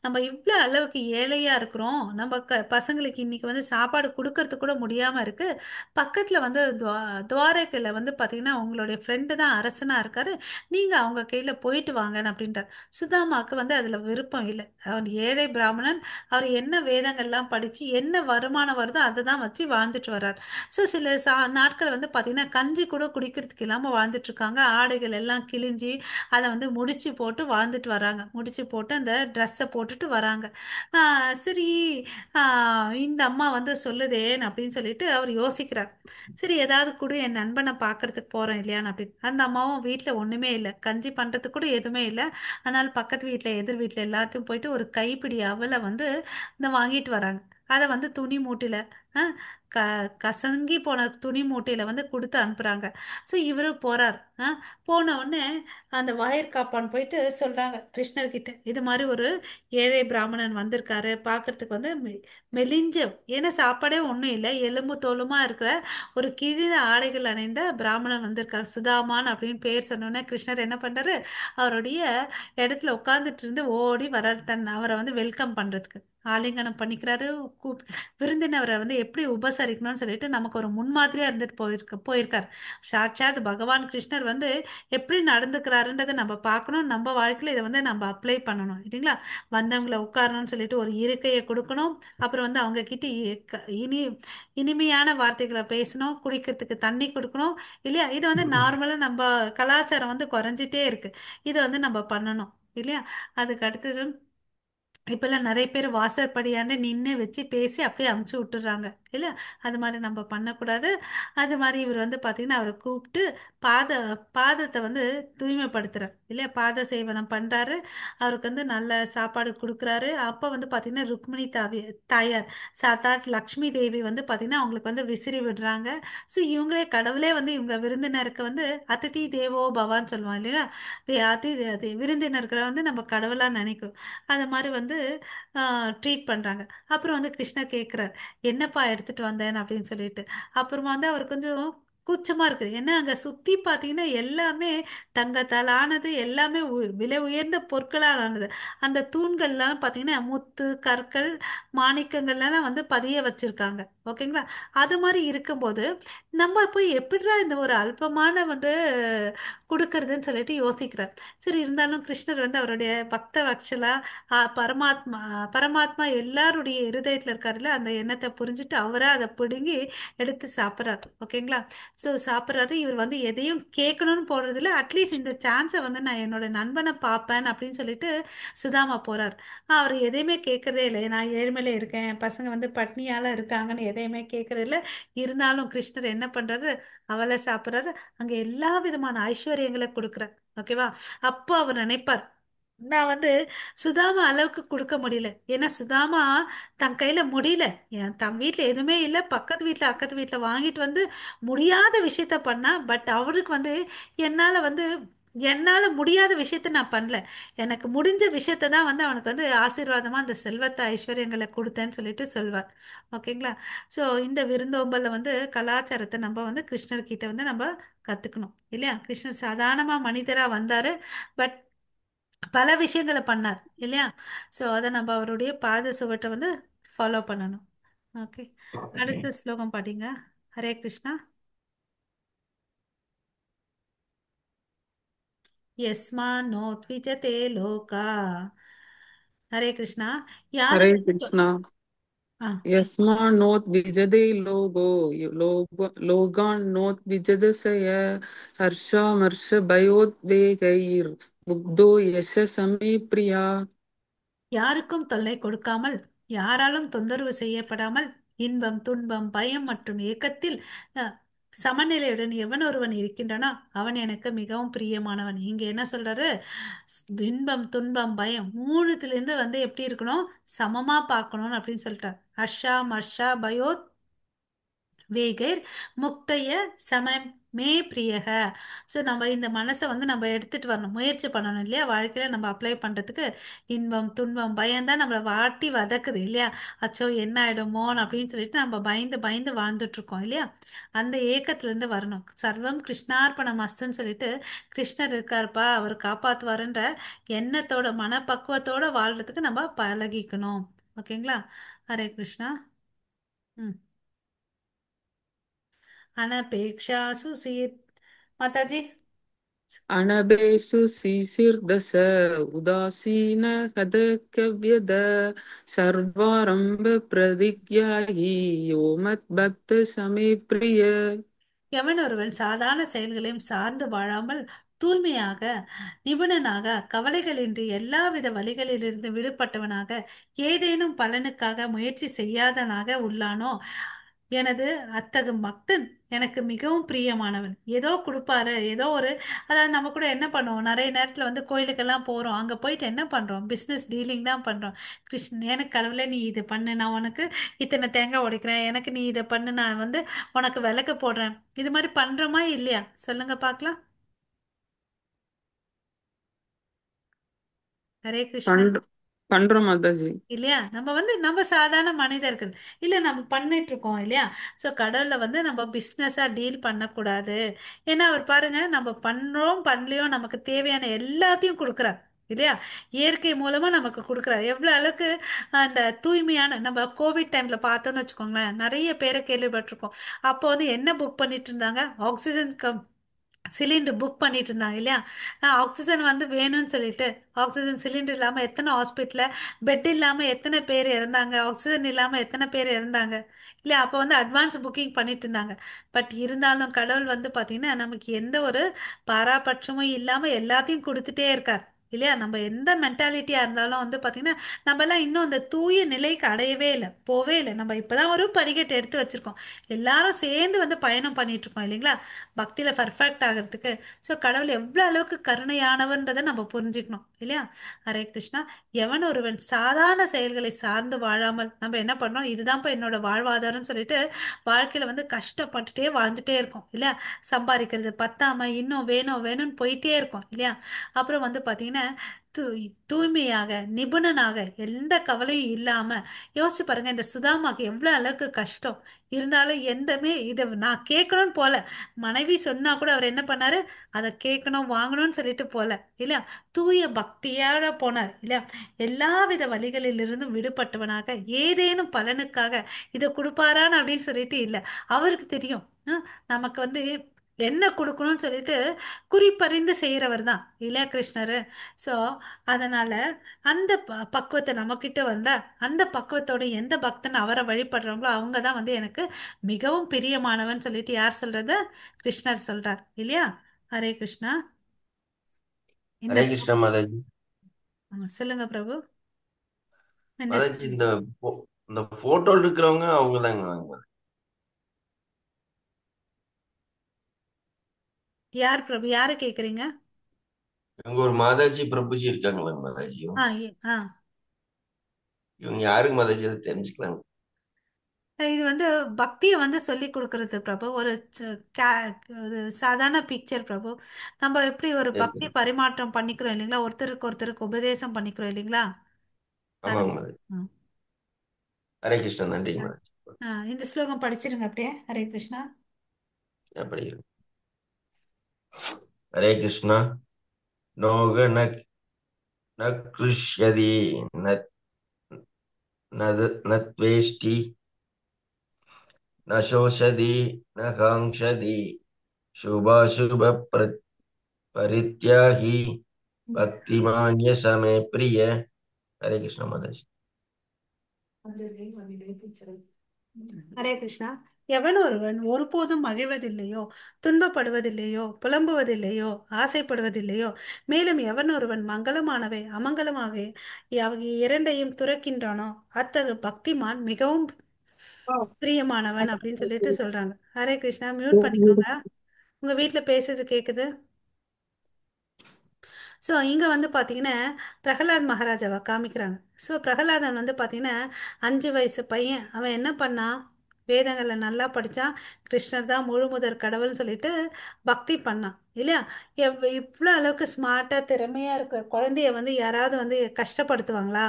நம்ம இவ்வளோ அளவுக்கு ஏழையா இருக்கிறோம், நம்ம பசங்களுக்கு இன்னைக்கு வந்து சாப்பாடு கொடுக்கறது கூட முடியாம இருக்கு, பக்கத்துல வந்து துவாரகையில வந்து பாத்தீங்கன்னா உங்களுடைய ஃப்ரெண்டு தான் அரசனா இருக்காரு, நீங்க அவங்க கையில போயிட்டு வாங்கன்னு அப்படின்றார். சுதாமாவுக்கு வந்து அதுல விருப்பம் இல்லை. அவர் ஏழை பிராமணன், அவர் என்ன வேதங்கள்லாம் படிச்சு என்ன வருமானம் வருதோ அதை தான் வச்சு வாழ்ந்துட்டு வர்றார். ஸோ சில நாட்கள் வந்து பாத்தீங்கன்னா கஞ்சி கூட குடிக்கிறதுக்கு இல்லாம வாழ்ந்துட்டு இருக்காங்க. ஆடைகள் எல்லாம் கிழிஞ்சி அதை வந்து முடிச்சு போட்டு வாழ்ந்துட்டு வராங்க. முடிச்சு போட்டு அந்த ட்ரெஸ்ஸை போட்டுட்டு வராங்க. சரி, இந்த அம்மா வந்து சொல்லுதேன்னு அப்படின்னு சொல்லிட்டு அவர் யோசிக்கிறார். சரி, ஏதாவது கூட என் நண்பனை பார்க்கறதுக்கு போறேன் இல்லையான்னு அப்படின்னு. அந்த அம்மாவும் வீட்டில் ஒண்ணுமே இல்லை, கஞ்சி பண்றதுக்கு கூட எதுவுமே இல்லை. அதனால பக்கத்து வீட்டில் எதிர் வீட்டில் எல்லாத்தையும் போயிட்டு ஒரு கைப்பிடி அவலை வந்து இந்த வாங்கிட்டு வராங்க. அதை வந்து துணி மூட்டையில அஹ், க கசங்கி போன துணி மூட்டையில வந்து கொடுத்து அனுப்புறாங்க. ஸோ இவரு போறார். போன உடனே அந்த வாயர் காப்பான் போயிட்டு சொல்றாங்க கிருஷ்ணர்கிட்ட, இது மாதிரி ஒரு ஏழை பிராமணன் வந்திருக்காரு, பார்க்கறதுக்கு வந்து மெலிஞ்ச, ஏன்னா சாப்பாடே ஒன்றும் இல்லை, எலும்பு தோலுமா இருக்கிற ஒரு கிழிந்த ஆடைகள் அணிந்த பிராமணன் வந்திருக்காரு, சுதாமான் அப்படின்னு பேர் சொன்னோன்னே கிருஷ்ணர் என்ன பண்றாரு? அவருடைய இடத்துல உட்கார்ந்துட்டு இருந்து ஓடி வர்றாரு, அவரை வந்து வெல்கம் பண்றதுக்கு ஆலிங்கனம் பண்ணிக்கிறாரு. விருந்தினவரை வந்து எப்படி உபசரிக்கணும்னு சொல்லிட்டு நமக்கு ஒரு முன்மாதிரியா இருந்துட்டு போயிருக்கார். சாட்சாத் பகவான் கிருஷ்ணர் வந்து எப்படி நடந்துக்கிறாருன்றதை நம்ம பார்க்கணும், நம்ம வாழ்க்கையில இதை வந்து நம்ம அப்ளை பண்ணணும் இல்லைங்களா? வந்தவங்களை உட்காரணும்னு சொல்லிட்டு ஒரு இருக்கையை கொடுக்கணும். அப்புறம் வந்து அவங்க கிட்ட இனிமையான வார்த்தைகளை பேசணும், குடிக்கிறதுக்கு தண்ணி கொடுக்கணும் இல்லையா? இது வந்து நார்மலா நம்ம கலாச்சாரம் வந்து குறைஞ்சிட்டே இருக்கு. இதை வந்து நம்ம பண்ணணும் இல்லையா? அதுக்கு அடுத்தது இப்பெல்லாம் நிறைய பேர் வாசற்படியாண்டு நின்று வச்சு பேசி அப்படியே அமுச்சு விட்டுறாங்க இல்லை, அது மாதிரி நம்ம பண்ணக்கூடாது. அது மாதிரி இவர் வந்து பார்த்தீங்கன்னா அவரை கூப்பிட்டு பாத பாதத்தை வந்து தூய்மைப்படுத்துறார் இல்லையா, பாத சேவனம் பண்ணுறாரு. அவருக்கு வந்து நல்ல சாப்பாடு கொடுக்குறாரு. அப்போ வந்து பார்த்தீங்கன்னா ருக்மிணி தாயார் சாத்தாட் லக்ஷ்மி தேவி வந்து பார்த்தீங்கன்னா அவங்களுக்கு வந்து விசிறி விடுறாங்க. ஸோ இவங்களே கடவுளே வந்து இவங்க விருந்தினருக்கு வந்து அதிதி தேவோ பவான்னு சொல்லுவாங்க இல்லையா, அது விருந்தினர்களை வந்து நம்ம கடவுளாக நினைக்கும். அது மாதிரி வந்து ட்ரீட் பண்ணுறாங்க. அப்புறம் வந்து கிருஷ்ணர் கேட்குறார், என்னப்பா எடுத்துட்டு வந்தேன் அப்படின்னு சொல்லிட்டு. அப்புறமா வந்து அவர் கொஞ்சம் கூச்சமா இருக்குது. ஏன்னா அங்க சுத்தி பாத்தீங்கன்னா எல்லாமே தங்கத்தால் ஆனது, எல்லாமே விலை உயர்ந்த பொருட்களால் ஆனது. அந்த தூண்கள்லாம் பாத்தீங்கன்னா முத்து கற்கள் மாணிக்கங்கள்லாம் வந்து பதிய வச்சிருக்காங்க. ஓகேங்களா? அது மாதிரி இருக்கும்போது நம்ம போய் எப்படிடா இந்த ஒரு அல்பமான வந்து கொடுக்கறதுன்னு சொல்லிட்டு யோசிக்கிறார். சரி, இருந்தாலும் கிருஷ்ணர் வந்து அவருடைய பக்த வத்சலா, பரமாத்மா பரமாத்மா எல்லாருடைய இருதயத்துல இருக்காருல்ல, அந்த எண்ணத்தை புரிஞ்சுட்டு அவரா அதை பிடுங்கி எடுத்து சாப்பிட்றாரு. ஓகேங்களா? ஸோ சாப்பிட்றாரு. இவர் வந்து எதையும் கேட்கணும்னு போறதில்ல, அட்லீஸ்ட் இந்த சான்ஸை வந்து நான் என்னோட நண்பனை பார்ப்பேன் அப்படின்னு சொல்லிட்டு சுதாமா போறார். அவர் எதையுமே கேட்கறதே இல்லை. நான் ஏழ்மையில இருக்கேன், பசங்க வந்து பட்னியால இருக்காங்கன்னு எதையுமே கேட்கறது இல்லை. இருந்தாலும் கிருஷ்ணர் என்ன பண்றாரு, அவளை சாப்பிட்றாரு. அங்க எல்லா விதமான ஐஸ்வர்யங்களை கொடுக்குறார். ஓகேவா? அப்போ அவர் நினைப்பார், நான் வந்து சுதாமா அளவுக்கு கொடுக்க முடியல. ஏன்னா சுதாமா தன் கையில முடியல. தன் வீட்ல எதுவுமே இல்லை, பக்கத்து வீட்ல அக்கத்து வீட்ல வாங்கிட்டு வந்து முடியாத விஷயத்த பண்ணா. பட் அவருக்கு வந்து என்னால வந்து என்னால முடியாத விஷயத்த நான் பண்ணல, எனக்கு முடிஞ்ச விஷயத்த தான் வந்து அவனுக்கு வந்து ஆசீர்வாதமா அந்த செல்வத்தை ஐஸ்வர்யங்களை கொடுத்தேன்னு சொல்லிட்டு சொல்வார். ஓகேங்களா? ஸோ இந்த விருந்தோம்பல்ல வந்து கலாச்சாரத்தை நம்ம வந்து கிருஷ்ணர்கிட்ட வந்து நம்ம கத்துக்கணும் இல்லையா. கிருஷ்ணர் சாதாரணமா மனிதரா வந்தாரு, பட் பல விஷயங்களை பண்ணார் இல்லையா. ஸோ அதை நம்ம அவருடைய பாத சுவட்டை வந்து ஃபாலோ பண்ணணும். ஓகே, அடுத்த ஸ்லோகம் பாத்தீங்க. ஹரே கிருஷ்ணா. யஸ்மான்னோ த்விஜதே லோகா. ஹரே கிருஷ்ணா. हरे யாருக்கு कृष्णा। ஆ यस्मान्नोद्विजते लोगान्नोद्विजदस्य हर्षामर्षभयोद्वेगैर्मुग्धो यशसमे प्रिया। யாருக்கும் தொல்லை கொடுக்காமல், யாராலும் தொந்தரவு செய்யப்படாமல், இன்பம் துன்பம் பயம் மற்றும் ஏக்கத்தில் அஹ், சமநிலையுடன் எவன் ஒருவன் இருக்கின்றானோ அவன் எனக்கு மிகவும் பிரியமானவன். இங்க என்ன சொல்றாரு, இன்பம் துன்பம் பயம் மூணுத்துல இருந்து வந்து எப்படி இருக்கணும், சமமா பார்க்கணும் அப்படின்னு சொல்லிட்டார். ஹர்ஷா மர்ஷா பயோ வேகைர் முக்தைய சம மே பிரியக. ஸோ நம்ம இந்த மனசை வந்து நம்ம எடுத்துட்டு வரணும், முயற்சி பண்ணணும் இல்லையா, வாழ்க்கையில நம்ம அப்ளை பண்றதுக்கு. இன்பம் துன்பம் பயம் தான் நம்மளை வாட்டி வதக்குது இல்லையா. அச்சோ என்ன ஆயிடுமோன்னு அப்படின்னு சொல்லிட்டு நம்ம பயந்து பயந்து வாழ்ந்துட்டு இருக்கோம் இல்லையா. அந்த ஏக்கத்துல இருந்து வரணும். சர்வம் கிருஷ்ணார்ப்பணம் மஸ்துன்னு சொல்லிட்டு கிருஷ்ணர் இருக்காருப்பா, அவர் காப்பாத்துவாருன்ற எண்ணத்தோட மனப்பக்குவத்தோட வாழ்றதுக்கு நம்ம பழகிக்கணும். ஓகேங்களா? ஹரே கிருஷ்ணா. ம். अनपेक्षासु सीत माताजी। अनभेषु शिशिर्दश उदासीन हदकव्यद सर्वारंभ प्रतिज्ञायी यो मद्भक्त समे प्रिय। எவன் ஒருவன் சாதாரண செயல்களையும் சார்ந்து வாழாமல் தூய்மையாக நிபுணனாக கவலைகளின்றி எல்லாவித வழிகளிலிருந்து விடுபட்டவனாக ஏதேனும் பலனுக்காக முயற்சி செய்யாதனாக உள்ளானோ, எனது அத்தகு பக்தன் எனக்கு மிகவும் பிரியமானவன். ஏதோ கொடுப்பாரு, ஏதோ ஒரு, அதாவது நம்ம கூட என்ன பண்ணுவோம், நிறைய நேரத்துல வந்து கோயிலுக்கெல்லாம் போறோம், அங்க போயிட்டு என்ன பண்றோம், பிசினஸ் டீலிங் தான் பண்றோம். கிருஷ்ணன் எனக்கு கடவுளே நீ இதை பண்ணு, நான் உனக்கு இத்தனை தேங்காய் உடைக்கிறேன், எனக்கு நீ இதை பண்ணு, நான் வந்து உனக்கு விளக்கு போடுறேன். இது மாதிரி பண்றோமா இல்லையா, சொல்லுங்க பார்க்கலாம். ஹரே கிருஷ்ணா. பண்ற பண்றோம் மாதாஜி. இல்லையா, நம்ம வந்து நம்ம சாதாரண மனிதர்கள் இல்ல, நம்ம பண்ணிட்டு இருக்கோம் இல்லையா. சோ கடவுளை வந்து நம்ம பிசினஸா டீல் பண்ணக்கூடாது. ஏன்னா அவர் பாருங்க, நம்ம பண்றோம் பண்ணலையோ நமக்கு தேவையான எல்லாத்தையும் கொடுக்குறார் இல்லையா. இயற்கை மூலமா நமக்கு கொடுக்குறாரு. எவ்வளவு அளவுக்கு அந்த தூய்மையான, நம்ம கோவிட் டைம்ல பார்த்தோம்னு வச்சுக்கோங்களேன், நிறைய பேரை கேள்விப்பட்டிருக்கோம். அப்போ வந்து என்ன புக் பண்ணிட்டு இருந்தாங்க, ஆக்சிஜன் சிலிண்டர் புக் பண்ணிட்டு இருந்தாங்க இல்லையா. ஆக்சிஜன் வந்து வேணும்னு சொல்லிட்டு ஆக்சிஜன் சிலிண்டர் இல்லாம எத்தனை ஹாஸ்பிட்டல்ல பெட் இல்லாம எத்தனை பேர் இறந்தாங்க, ஆக்சிஜன் இல்லாம எத்தனை பேர் இறந்தாங்க இல்லையா. அப்போ வந்து அட்வான்ஸ் புக்கிங் பண்ணிட்டு இருந்தாங்க. பட் இருந்தாலும் கடவுள் வந்து பாத்தீங்கன்னா நமக்கு எந்த ஒரு பாராபட்சமும் இல்லாம எல்லாத்தையும் கொடுத்துட்டே இருக்கார் இல்லையா? நம்ம எந்த மென்டாலிட்டியா இருந்தாலும் வந்து பாத்தீங்கன்னா நம்ம எல்லாம் இன்னும் அந்த தூய நிலைக்கு அடையவே இல்லை, போவே இல்லை. நம்ம இப்பதான் ஒரு படிக்கட்டு எடுத்து வச்சிருக்கோம். எல்லாரும் சேர்ந்து வந்து பயணம் பண்ணிட்டு இருக்கோம் இல்லைங்களா, பக்தியில பர்ஃபெக்ட் ஆகிறதுக்கு. ஸோ கடவுள் எவ்வளவு அளவுக்கு கருணையானவன்றதை நம்ம புரிஞ்சுக்கணும் இல்லையா? ஹரே கிருஷ்ணா. எவன் ஒருவன் சாதாரண செயல்களை சார்ந்து வாழாமல் நம்ம என்ன பண்ணோம், இதுதான்ப்பா என்னோட வாழ்வாதாரம்னு சொல்லிட்டு வாழ்க்கையில வந்து கஷ்டப்பட்டுட்டே வாழ்ந்துட்டே இருக்கோம் இல்லையா? சம்பாதிக்கிறது பத்தாம இன்னும் வேணும் வேணும்னு போயிட்டே இருக்கோம் இல்லையா? அப்புறம் வந்து பாத்தீங்கன்னா தூய்மையாக நிபுணனாக எந்த கவலையும் இல்லாம யோசிச்சு பாருங்க, இந்த சுதாமாக்கு எவ்வளவு அளவுக்கு கஷ்டம் இருந்தாலும் எந்தமே இதை நான் கேட்கணும்னு போல. மனைவி சொன்னா கூட அவர் என்ன பண்ணாரு, அதை கேட்கணும் வாங்கணும்னு சொல்லிட்டு போல இல்லையா? தூய பக்தியோட போனார் இல்லையா? எல்லாவித வழிகளிலிருந்தும் விடுபட்டவனாக ஏதேனும் பலனுக்காக இதை கொடுப்பாரான்னு அப்படின்னு சொல்லிட்டு இல்லை. அவருக்கு தெரியும் நமக்கு வந்து என்ன கொடுக்கணும்னு சொல்லிட்டு குறிப்பறிந்து செய்யறவர் தான் இல்லையா கிருஷ்ணர். ஸோ அதனால அந்த பக்குவத்தை நம்மக்கிட்ட வந்தா அந்த பக்குவத்தோட எந்த பக்தன் அவரை வழிபடுறாங்களோ அவங்க தான் வந்து எனக்கு மிகவும் பிரியமானவன் சொல்லிட்டு யார் சொல்றது, கிருஷ்ணர் சொல்றார் இல்லையா? ஹரே கிருஷ்ணா. என்ன ஹரே கிருஷ்ணா மாதாஜி. சொல்லுங்க பிரபு. என்ன மாதாஜி, இந்த போட்டோ இருக்கிறவங்க அவங்க தாங்க? யார் பிரபு, யாரு கேக்குறீங்க? இவங்க ஒரு மாதாஜி பிரபுஜி இருக்காங்களாங்க மாதாஜி? ஆ ஆ இவங்க யாருக்கு மாதாஜி அதை தெரிஞ்சுக்கலாங்க? இது வந்து பக்தியை வந்து சொல்லி கொடுக்கறது பிரபு. ஒரு ஒரு சாதாரண பிக்சர் பிரபு. நம்ம எப்படி ஒரு சரி பக்தி சரி. பரிமாற்றம் பண்ணிக்கிறோம் இல்லைங்களா, ஒருத்தருக்கு ஒருத்தருக்கு உபதேசம் பண்ணிக்கிறோம் இல்லைங்களா. அது ஆமாங்க மாதாஜி. ம். ஹரே கிருஷ்ணா. நன்றிங்க மாதாஜி. இந்த ஸ்லோகம் படிச்சிருங்க அப்படியே. ஹரே கிருஷ்ணா. படிக்கிறேன். ஹரே கிருஷ்ணா. நோக ந கிருஷ்யதி நத்வேஷ்டி न शोषति न काङ्क्षति शुभाशुभ परित्यागी भक्तिमान्य समे प्रिय. हरे कृष्ण माताजी. ஹரே கிருஷ்ணா. எவன் ஒருவன் ஒருபோதும் மகிழ்வதில்லையோ, துன்பப்படுவதில்லையோ, புலம்புவதில்லையோ, ஆசைப்படுவதில்லையோ, மேலும் எவன் ஒருவன் மங்களமானவை அமங்கலமாகவே அவை இரண்டையும் துறக்கின்றானோ அத்தகு பக்திமான் மிகவும் பிரியமானவன் அப்படின்னு சொல்லிட்டு சொல்றாங்க. ஹரே கிருஷ்ணா. மியூட் பண்ணிக்கோங்க, உங்க வீட்ல பேசுறது கேக்குது. ஸோ இங்கே வந்து பார்த்தீங்கன்னா பிரகலாத் மகாராஜாவை காமிக்கிறாங்க. ஸோ பிரகலாதன் வந்து பார்த்தீங்கன்னா 5 வயசு பையன். அவன் என்ன பண்ணான், வேதங்களை நல்லா படித்தான், கிருஷ்ணர் தான் முழு முதற் கடவுள்னு சொல்லிட்டு பக்தி பண்ணான் இல்லையா? இவ்வளோ அளவுக்கு ஸ்மார்ட்டாக திறமையாக இருக்கிற குழந்தைய வந்து யாராவது வந்து கஷ்டப்படுத்துவாங்களா?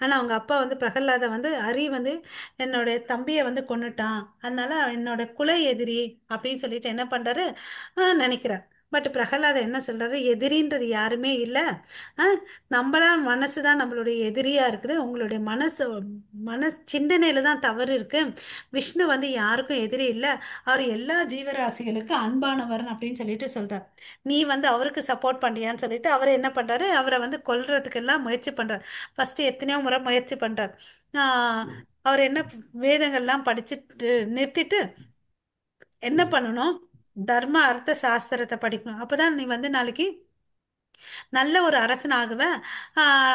ஆனால் அவங்க அப்பா வந்து பிரகலாத வந்து வந்து என்னோட தம்பியை வந்து கொன்னுட்டான், அதனால அவன் என்னோட குல எதிரி அப்படின்னு சொல்லிட்டு என்ன பண்றாரு, நினைக்கிறார். பட் பிரகலாத என்ன சொல்றாரு, எதிரின்றது யாருமே இல்லை, நம்மளாம் மனசு தான் நம்மளுடைய எதிரியா இருக்குது, உங்களுடைய சிந்தனையில தான் தவறு இருக்கு. விஷ்ணு வந்து யாருக்கும் எதிரி இல்லை, அவர் எல்லா ஜீவராசிகளுக்கும் அன்பானவர் அப்படின்னு சொல்லிட்டு சொல்றார். நீ வந்து அவருக்கு சப்போர்ட் பண்றியான்னு சொல்லிட்டு அவர் என்ன பண்றாரு, அவரை வந்து கொல்றதுக்கு எல்லாம் முயற்சி பண்றார். ஃபர்ஸ்ட் எத்தனையோ முறை முயற்சி பண்றார். ஆஹ் அவர் என்ன வேதங்கள்லாம் படிச்சுட்டு நிறுத்திட்டு என்ன பண்ணணும், தர்ம அர்த்த சாஸ்திரத்தை படிக்கணும், அப்பதான் நீ வந்து நாளைக்கு நல்ல ஒரு அரசன் ஆகுவேன்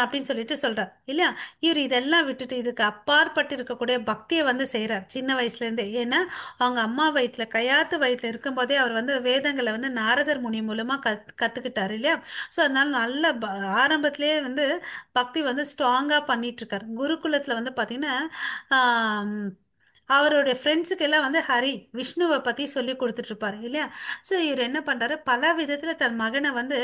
அப்படின்னு சொல்லிட்டு சொல்றார் இல்லையா? இவர் இதெல்லாம் விட்டுட்டு இதுக்கு அப்பாற்பட்டு இருக்கக்கூடிய பக்தியை வந்து செய்யறார் சின்ன வயசுல இருந்தே. ஏன்னா அவங்க அம்மா வயிற்றுல கையாத்து வயிற்றுல இருக்கும்போதே அவர் வந்து வேதங்களை வந்து நாரதர் முனி மூலமா கத்துக்கிட்டாரு இல்லையா? ஸோ அதனால நல்ல ஆரம்பத்திலேயே வந்து பக்தி வந்து ஸ்ட்ராங்கா பண்ணிட்டு இருக்காரு. குருகுலத்துல வந்து பாத்தீங்கன்னா அவருடைய ஃப்ரெண்ட்ஸுக்கு எல்லாம் வந்து ஹரி விஷ்ணுவை பத்தி சொல்லி கொடுத்துட்டு இருப்பாரு இல்லையா? ஸோ இவர் என்ன பண்றாரு, பல விதத்துல தன் மகனை வந்து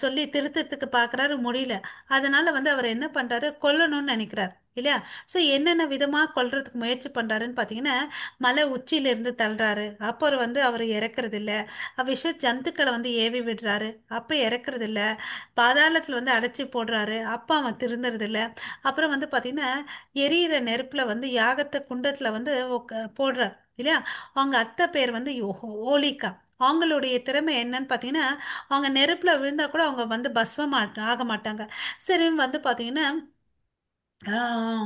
சொல்லி திருத்தத்துக்கு பார்க்குறாரு, முடியல. அதனால வந்து அவர் என்ன பண்றாரு, கொல்லணும்னு நினைக்கிறார் இல்லையா? ஸோ என்னென்ன விதமா கொல்றதுக்கு முயற்சி பண்றாருன்னு பார்த்தீங்கன்னா, மலை உச்சியில இருந்து தள்ளுறாரு, அப்புறம் வந்து அவர் இறக்குறது இல்ல, விஷ ஜந்துக்களை வந்து ஏவி விடுறாரு, அப்போ இறக்குறது இல்ல, பாதாளத்துல வந்து அடைச்சி போடுறாரு, அப்போ அவன் திருந்துறது இல்ல. அப்புறம் வந்து பார்த்தீங்கன்னா எரியிற நெருப்புல வந்து யாகத்தை குண்டத்துல வந்து போடுறார் இல்லையா? அவங்க அத்தை பேர் வந்து ஓலிகா. அவங்களுடைய திறமை என்னன்னு பார்த்தீங்கன்னா, அவங்க நெருப்புல விழுந்தா கூட அவங்க வந்து பஸ்வம் ஆக மாட்டாங்க. சரி வந்து பார்த்தீங்கன்னா ஆஹ்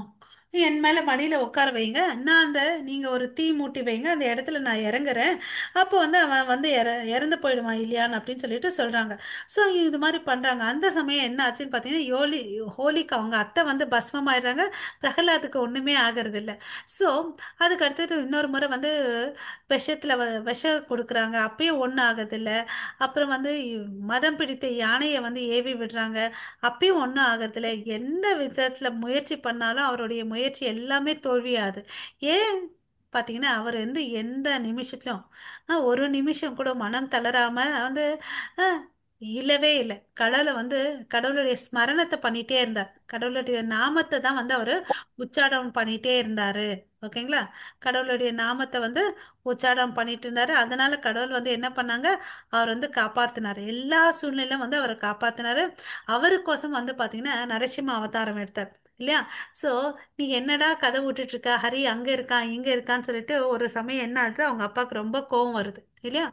என் மேல மடியில உட்கார வைங்க, நான் அந்த நீங்க ஒரு தீ மூட்டி வைங்க, அந்த இடத்துல நான் இறங்குறேன். அப்போ வந்து அவன் வந்து இறந்து போயிடுவான் இல்லையான்னு அப்படின்னு சொல்லிட்டு சொல்றாங்க. ஸோ இது மாதிரி பண்றாங்க. அந்த சமயம் என்ன ஆச்சுன்னு பார்த்தீங்கன்னா, ஹோலிக்கு அவங்க அத்தை வந்து பஸ்மம் ஆயிடுறாங்க. பிரகலாதுக்கு ஒண்ணுமே ஆகிறது இல்ல. ஸோ அதுக்கு அடுத்தது இன்னொரு முறை வந்து விஷம் கொடுக்குறாங்க, அப்பயும் ஒன்றும் ஆகுறதில்ல. அப்புறம் வந்து மதம் பிடித்த யானையை வந்து ஏவி விடுறாங்க, அப்பயும் ஒன்றும் ஆகிறதில்ல. எந்த விதத்துல முயற்சி பண்ணாலும் அவருடைய முயற்சி எல்லாமே தோல்வியாது. ஏன் பார்த்தீங்கன்னா, அவர் வந்து எந்த நிமிஷத்திலும் ஒரு நிமிஷம் கூட மனம் தளராம வந்து அஹ், இல்லவே இல்லை. கடவுளுடைய ஸ்மரணத்தை பண்ணிட்டே இருந்தார். கடவுளுடைய நாமத்தை தான் வந்து அவரு உச்சாரணம் பண்ணிட்டே இருந்தாரு. ஓகேங்களா? கடவுளுடைய நாமத்தை வந்து உச்சாரணம் பண்ணிட்டு இருந்தாரு. அதனால கடவுள் வந்து என்ன பண்ணாங்க, அவர் வந்து காப்பாத்தினாரு. எல்லா சூழ்நிலையும் வந்து அவரை காப்பாத்தினாரு. அவருக்கோசம் வந்து பாத்தீங்கன்னா நரசிம்ம அவதாரம் எடுத்தார் இல்லையா? சோ நீ என்னடா கதை விட்டுட்டு இருக்க, ஹரி அங்க இருக்கான் இங்க இருக்கான்னு சொல்லிட்டு ஒரு சமயம் என்ன ஆகுது, அவங்க அப்பாவுக்கு ரொம்ப கோவம் வருது இல்லையா?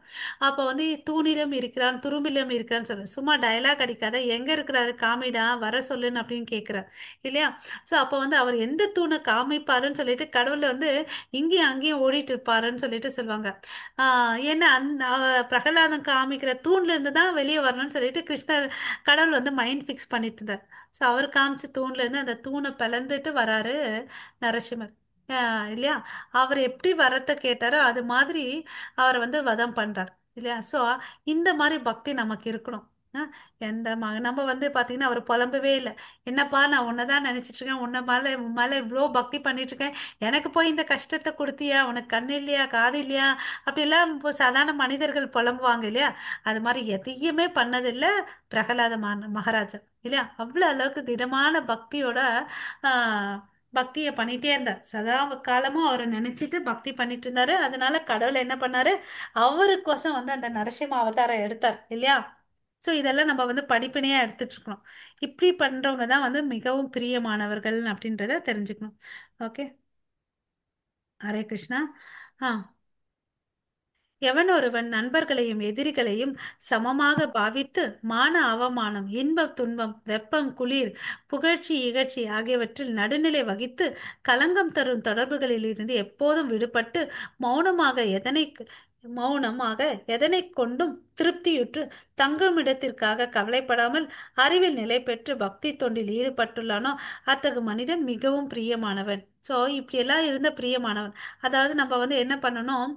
அப்ப வந்து தூணிலும் இருக்கிறான் துரும்பிலும் இருக்கிறான்னு சொல்லு, சும்மா டயலாக் அடிக்காத, எங்க இருக்கிறாரு காமிடா, வர சொல்லுன்னு அப்படின்னு கேக்குறாரு இல்லையா? சோ அப்ப வந்து அவர் எந்த தூணை காமிப்பாருன்னு சொல்லிட்டு கடவுள் வந்து இங்கேயும் அங்கேயும் ஓடிட்டு இருப்பாருன்னு சொல்லிட்டு சொல்லுவாங்க. ஏன்னா பிரகலாதம் காமிக்கிற தூண்ல இருந்து தான் வெளியே வரணும்னு சொல்லிட்டு கடவுள் வந்து மைண்ட் ஃபிக்ஸ் பண்ணிட்டு இருந்தார். ஸோ அவர் காமிச்ச தூண்ல இருந்து அந்த தூணை பிளந்துட்டு வராரு நரசிம்மர். இல்லையா? அவர் எப்படி வரத்தை கேட்டாரோ அது மாதிரி அவரை வந்து வதம் பண்றார் இல்லையா? ஸோ இந்த மாதிரி பக்தி நமக்கு இருக்கணும். நம்ம வந்து பாத்தீங்கன்னா அவர் புலம்பவே இல்லை. என்னப்பா நான் உன்னதான் நினைச்சிட்டு இருக்கேன், உன் மேல இவ்வளோ பக்தி பண்ணிட்டு இருக்கேன், எனக்கு போய் இந்த கஷ்டத்தை கொடுத்தியா, உனக்கு கண்ணு இல்லையா காது இல்லையா அப்படிலாம் இப்போ சாதாரண மனிதர்கள் புலம்புவாங்க இல்லையா? அது மாதிரி எதையுமே பண்ணதில்லை பிரகலாத மகாராஜா இல்லையா? அவ்வளவு அளவுக்கு திடமான பக்தியோட ஆஹ் பக்தியை பண்ணிட்டே இருந்தார். சதா காலமும் அவரை நினைச்சிட்டு பக்தி பண்ணிட்டு இருந்தாரு. அதனால கடவுள் என்ன பண்ணாரு, அவருக்கோசம் வந்து அந்த நரசிம்ம அவதாரம் எடுத்தார் இல்லையா? சோ இதெல்லாம் நம்ம வந்து படிப்பினையா எடுத்துட்டு இருக்கணும். இப்படி பண்றவங்க தான் வந்து மிகவும் பிரியமானவர்கள் அப்படின்றத தெரிஞ்சுக்கணும். ஓகே. ஹரே கிருஷ்ணா. ஆ எவன் ஒருவன் நண்பர்களையும் எதிரிகளையும் சமமாக பாவித்து மான அவமானம் இன்பம் துன்பம் வெப்பம் குளிர் புகழ்ச்சி இகழ்ச்சி ஆகியவற்றில் நடுநிலை வகித்து களங்கம் தரும் தொடர்புகளில் இருந்து எப்போதும் விடுபட்டு மௌனமாக மௌனமாக எதனை கொண்டும் திருப்தியுற்று தங்குமிடத்திற்காக கவலைப்படாமல் அறிவில் நிலை பெற்று பக்தி தொண்டில் ஈடுபட்டுள்ளானோ அத்தகு மனிதன் மிகவும் பிரியமானவன். ஸோ இப்படியெல்லாம் இருந்த பிரியமானவன். அதாவது நம்ம வந்து என்ன பண்ணணும்,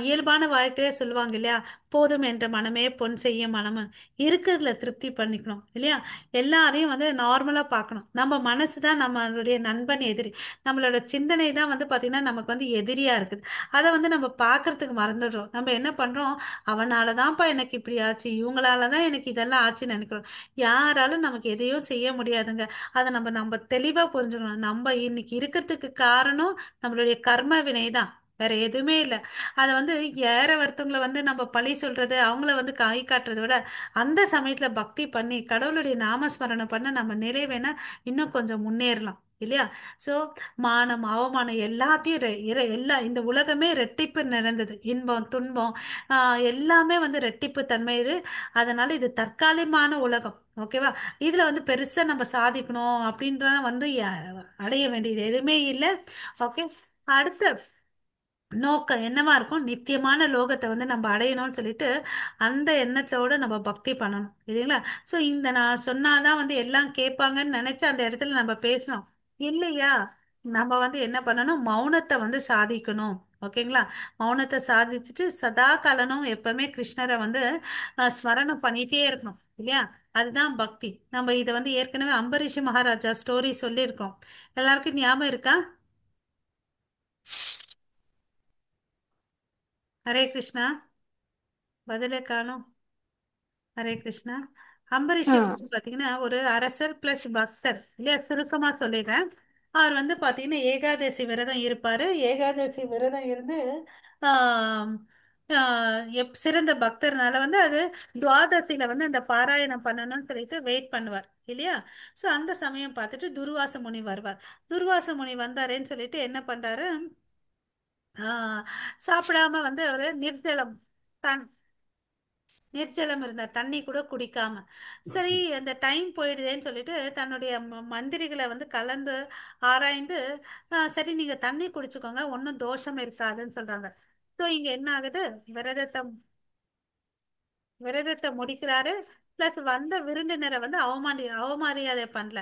இயல்பான வாழ்க்கையிலே சொல்லுவாங்க இல்லையா, போதும் என்ற மனமே பொன் செய்ய மனமு, இருக்கிறதுல திருப்தி பண்ணிக்கணும் இல்லையா? எல்லாரையும் வந்து நார்மலா பார்க்கணும். நம்ம மனசு தான் நம்மளுடைய நண்பன் எதிரி. நம்மளோட சிந்தனை தான் வந்து பாத்தீங்கன்னா நமக்கு வந்து எதிரியா இருக்குது. அதை வந்து நம்ம பார்க்கறதுக்கு மறந்துடுறோம். நம்ம என்ன பண்றோம், அவனால தான்ப்பா எனக்கு இப்படி ஆச்சு, இவங்களால தான் எனக்கு இதெல்லாம் ஆச்சுன்னு நினைக்கிறோம். யாராலும் நமக்கு எதையும் செய்ய முடியாதுங்க. அதை நம்ம நம்ம தெளிவா புரிஞ்சுக்கணும். நம்ம இன்னைக்கு இருக்கிறதுக்கு காரணம் நம்மளுடைய கர்ம வினை தான், வேற எதுவுமே இல்லை. அதை வந்து யார ஒருத்தவங்களை வந்து நம்ம பழி சொல்றது, அவங்கள வந்து கை காட்டுறதை விட அந்த சமயத்துல பக்தி பண்ணி கடவுளுடைய நாமஸ்மரணம் பண்ண நம்ம நிறைவேனா இன்னும் கொஞ்சம் முன்னேறலாம் இல்லையா? சோ மானம் அவமானம் எல்லாத்தையும் எல்லா இந்த உலகமே ரெட்டிப்பு நிறைந்தது, இன்பம் துன்பம் எல்லாமே வந்து ரெட்டிப்பு தன்மை இது. அதனால இது தற்காலிகமான உலகம். ஓகேவா? இதுல வந்து பெருசா நம்ம சாதிக்கணும் அப்படின்ற வந்து அடைய வேண்டியது எதுவுமே இல்லை. ஓகே. அடுத்த நோக்கம் என்னவா இருக்கும், நித்தியமான லோகத்தை வந்து நம்ம அடையணும்னு சொல்லிட்டு அந்த எண்ணத்தோட நம்ம பக்தி பண்ணணும் இல்லைங்களா? சோ இந்த நான் சொன்னாதான் வந்து எல்லாம் கேட்பாங்கன்னு நினைச்சு அந்த இடத்துல நம்ம பேசணும் இல்லையா? நம்ம வந்து என்ன பண்ணணும், மௌனத்தை வந்து சாதிக்கணும். ஓகேங்களா? மௌனத்தை சாதிச்சுட்டு சதா காலனும் எப்பவுமே கிருஷ்ணரை வந்து ஸ்மரணம் பண்ணிட்டே இருக்கணும் இல்லையா? அதுதான் பக்தி. நம்ம இதை வந்து ஏற்கனவே அம்பரீஷ் மகாராஜா ஸ்டோரி சொல்லியிருக்கோம். எல்லாருக்கும் ஞாபகம் இருக்கா? ஹரே கிருஷ்ணா. பதிலே காணோம். ஹரே கிருஷ்ணா. அம்பரீஷர் ஆ வந்து பாத்தீங்கன்னா ஒரு அரசர் பிளஸ் பக்தர் இல்லையா, சுருக்கமா சொல்லிடுறேன். அவர் வந்து பாத்தீங்கன்னா ஏகாதசி விரதம் இருப்பாரு. ஏகாதசி விரதம் இருந்து ஆஹ் சிறந்த பக்தர்னால வந்து அது துவாதசியில வந்து அந்த பாராயணம் பண்ணணும்னு சொல்லிட்டு வெயிட் பண்ணுவார் இல்லையா? சோ அந்த சமயம் பார்த்துட்டு துர்வாச முனி வருவார். துர்வாச முனி வந்தாரேன்னு சொல்லிட்டு என்ன பண்றாரு, ஆஹ் சாப்பிடாம வந்து அவரு நிர்ஜலம் நிர்ஜலம் இருந்தார், தண்ணி கூட குடிக்காம. சரி, அந்த டைம் போயிடுதேன்னு சொல்லிட்டு தன்னுடைய மந்திரிகளை வந்து கலந்து ஆராய்ந்து, சரி நீங்க தண்ணி குடிச்சுக்கோங்க, ஒன்றும் தோஷம் இருக்காதுன்னு சொல்றாங்க. ஸோ இங்க என்ன ஆகுது, விரதத்தை விரதத்தை முடிக்கிறாரு. பிளஸ் வந்த விருந்தினரை வந்து அவமரியாதை பண்ணல.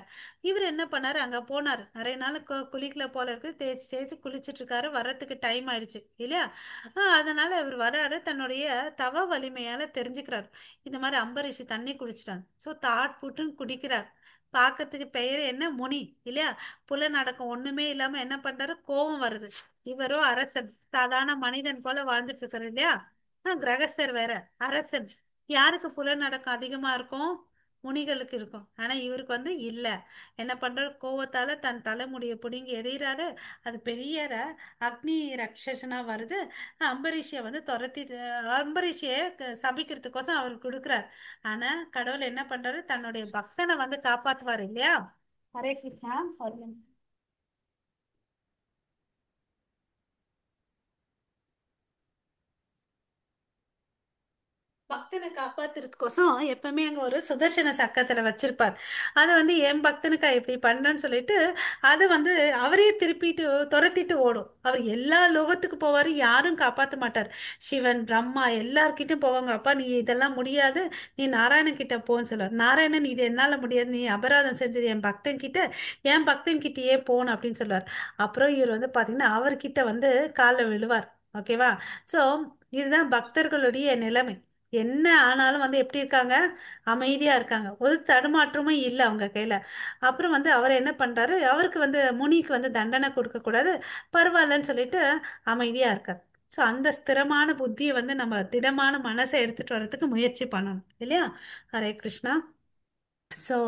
இவர் என்ன பண்ணாரு, அங்க போனாரு. நிறைய நாள் குளிக்கல போல இருக்கு, தேய்ச்சி தேய்ச்சி குளிச்சிட்டு இருக்காரு. வர்றதுக்கு டைம் ஆயிடுச்சு இல்லையா? அதனால இவர் வர்றாரு, தன்னுடைய தவ வலிமையால தெரிஞ்சுக்கிறாரு. இந்த மாதிரி அம்பரீஷ் தண்ணி குடிச்சிட்டாங்க. So thought புட்டுன்னு குடிக்கிறார். பார்க்கறதுக்கு பெயர் என்ன, முனி இல்லையா? புல நடக்கும் ஒண்ணுமே இல்லாம என்ன பண்றாரு, கோபம் வருது. இவரோ அரசன், சாதாரண மனிதன் போல வாழ்ந்துட்டு இருக்காரு இல்லையா? கிரகஸ்தர் வேற, அரசன். யாருக்கு புலனடக்கம் அதிகமா இருக்கும்? முனிகளுக்கு இருக்கும். ஆனா இவருக்கு வந்து இல்ல. என்ன பண்றாரு, கோவத்தால தன் தலைமுடியை பிடுங்கி எறிகிறாரு. அது பெரிய அக்னி ரக்ஷசனா வருது. அம்பரீஷிய வந்து அம்பரீஷிய சபிக்கிறதுக்கோசம் அவருக்கு கொடுக்குறாரு. ஆனா கடவுள் என்ன பண்றாரு, தன்னுடைய பக்தனை வந்து காப்பாத்துவாரு இல்லையா? ஹரே கிருஷ்ணா. ஒரு நிமிஷம். பக்தனை காப்பாத்துறதுக்கோசம் எப்பவுமே அங்க ஒரு சுதர்சன சக்கரத்துல வச்சிருப்பார். அதை வந்து என் பக்தனுக்கா இப்படி பண்றேன்னு சொல்லிட்டு அது வந்து அவரே திருப்பிட்டு துரத்திட்டு ஓடும். அவர் எல்லா லோகத்துக்கு போவாரு, யாரும் காப்பாத்த மாட்டார். சிவன் பிரம்மா எல்லார்கிட்டும் போவாங்க. அப்பா நீ இதெல்லாம் முடியாது, நீ நாராயணன் கிட்ட போன்னு சொல்லுவார். நாராயணன் இது என்னால முடியாது, நீ அபராதம் செஞ்சது என் பக்தன் கிட்ட, என் பக்தன் கிட்டயே போன்னு அப்படின்னு சொல்லுவார். அப்புறம் இவர் வந்து பாத்தீங்கன்னா அவர்கிட்ட வந்து காலில் விழுவார். ஓகேவா? சோ இதுதான் பக்தர்களுடைய நிலைமை. என்ன ஆனாலும் வந்து எப்படி இருக்காங்க, அமைதியா இருக்காங்க. ஒரு தடுமாற்றமும் இல்லை அவங்க கையில. அப்புறம் வந்து அவர் என்ன பண்றாரு, அவருக்கு வந்து முனிக்கு வந்து தண்டனை கொடுக்க கூடாது, பரவாயில்லன்னு சொல்லிட்டு அமைதியா இருக்கார். ஸோ அந்த ஸ்திரமான புத்தியை வந்து நம்ம திடமான மனசை எடுத்துட்டு வர்றதுக்கு முயற்சி பண்ணணும் இல்லையா? ஹரே கிருஷ்ணா. ஸோ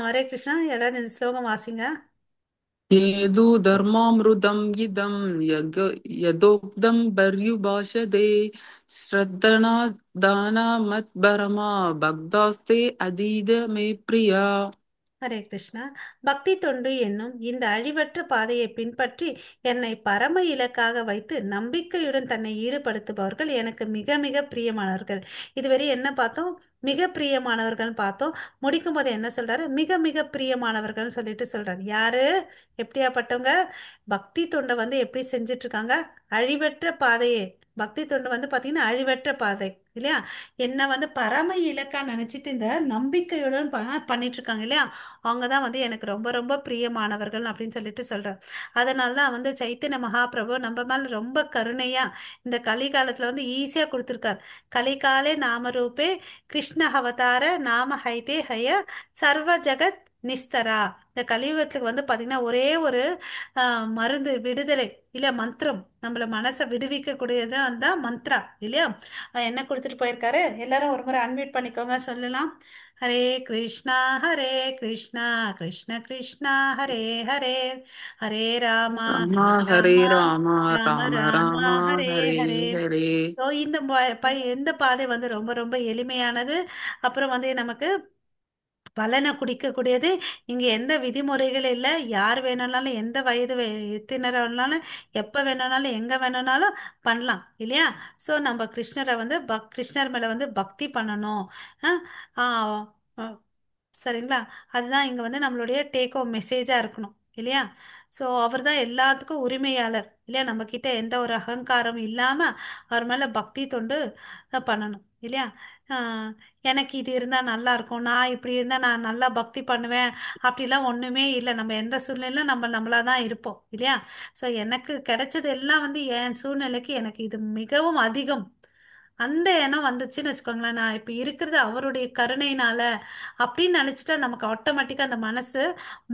ஹரே கிருஷ்ணா. யாராவது இந்த ஸ்லோகம் வாசிங்க. ஏது தர்மாமிருதம் இதம் யதோக்தம் பர்யுபாஷதே ஸ்ரத்தனா தானா மத்பரமா பக்தாஸ்தே அதீத மே பிரியா. ஹரே கிருஷ்ணா. பக்தி தொண்டு என்னும் இந்த அழிவற்ற பாதையை பின்பற்றி என்னை பரம இலக்காக வைத்து நம்பிக்கையுடன் தன்னை ஈடுபடுத்துபவர்கள் எனக்கு மிக மிக பிரியமானவர்கள். இதுவரை என்ன பார்த்தோம், மிக பிரியமானவர்கள் பார்த்தோம். முடிக்கும் போது என்ன சொல்றாரு, மிக மிக பிரியமானவர்கள் சொல்லிட்டு சொல்றாரு. யாரு, எப்படியாப்பட்டவங்க? பக்தி தொண்டை வந்து எப்படி செஞ்சுட்டு இருக்காங்க, அழிவற்ற பாதையே. பக்தி தொண்டு வந்து பாத்தீங்கன்னா அழிவற்ற பாதை இல்லையா? என்ன வந்து பரம இலக்கா நினைச்சிட்டு இந்த நம்பிக்கையுடன் பண்ணிட்டு இருக்காங்க இல்லையா? அவங்க தான் வந்து எனக்கு ரொம்ப ரொம்ப பிரியமானவர்கள் அப்படின்னு சொல்லிட்டு சொல்றார். அதனால தான் வந்து சைத்தன்ய மகாபிரபு நம்ம மேல ரொம்ப கருணையா இந்த கலிகாலத்துல வந்து ஈஸியா கொடுத்துருக்கார். கலிகாலே நாமரூபே கிருஷ்ண அவதார நாம ஹைதே ஹய சர்வ ஜெகத் நிஸ்தரா. இந்த கலியுகத்துக்கு வந்து பாத்தீங்கன்னா ஒரே ஒரு மருந்து, விடுதலை இல்ல மந்திரம், நம்மள மனசை விடுவிக்க கூடியது அந்த மந்த்ரா இல்லையா? என்ன கொடுத்துட்டு போயிருக்காரு, எல்லாரும் ஒரு முறை அன்மியூட் பண்ணிக்கோங்க, சொல்லலாம். ஹரே கிருஷ்ணா ஹரே கிருஷ்ணா கிருஷ்ண கிருஷ்ணா ஹரே ஹரே, ஹரே ராமா ராமா ஹரே ஹரே ராமா ராமா ராம ராம ராமா ராமா ஹரே ஹரே ஹரே. ஹரே. ஸோ இந்த பாதை வந்து ரொம்ப ரொம்ப எளிமையானது. அப்புறம் வந்து நமக்கு பலனை குடிக்கக்கூடியது. இங்க எந்த விதிமுறைகள் இல்லை. யார் வேணும்னாலும், எந்த வயது எத்தினரை வேணும்னாலும், எப்ப வேணும்னாலும், எங்க வேணும்னாலும் பண்ணலாம் இல்லையா? ஸோ நம்ம கிருஷ்ணரை வந்து கிருஷ்ணர் மேல வந்து பக்தி பண்ணணும். அஹ் ஆஹ் அஹ் சரிங்களா? அதுதான் இங்க வந்து நம்மளுடைய டேக் ஹோம் மெசேஜா இருக்கணும் இல்லையா? ஸோ அவர் தான் எல்லாத்துக்கும் உரிமையாளர் இல்லையா? நம்ம கிட்ட எந்த ஒரு அகங்காரம் இல்லாம அவர் மேல பக்தி தொண்டு பண்ணணும் இல்லையா? ஆஹ் எனக்கு இது இருந்தா நல்லா இருக்கும், நான் இப்படி இருந்தா நான் நல்லா பக்தி பண்ணுவேன், அப்படிலாம் ஒண்ணுமே இல்லை. நம்ம எந்த சூழ்நிலையிலும் நம்ம நம்மளா தான் இருப்போம் இல்லையா? ஸோ எனக்கு கிடைச்சது எல்லாம் வந்து என் சூழ்நிலைக்கு எனக்கு இது மிகவும் அதிகம். அந்த எண்ணம் வந்துச்சுன்னு வச்சுக்கோங்களேன், நான் இப்ப இருக்கிறது அவருடைய கருணையினால அப்படின்னு நினைச்சிட்டா நமக்கு ஆட்டோமேட்டிக்கா அந்த மனசு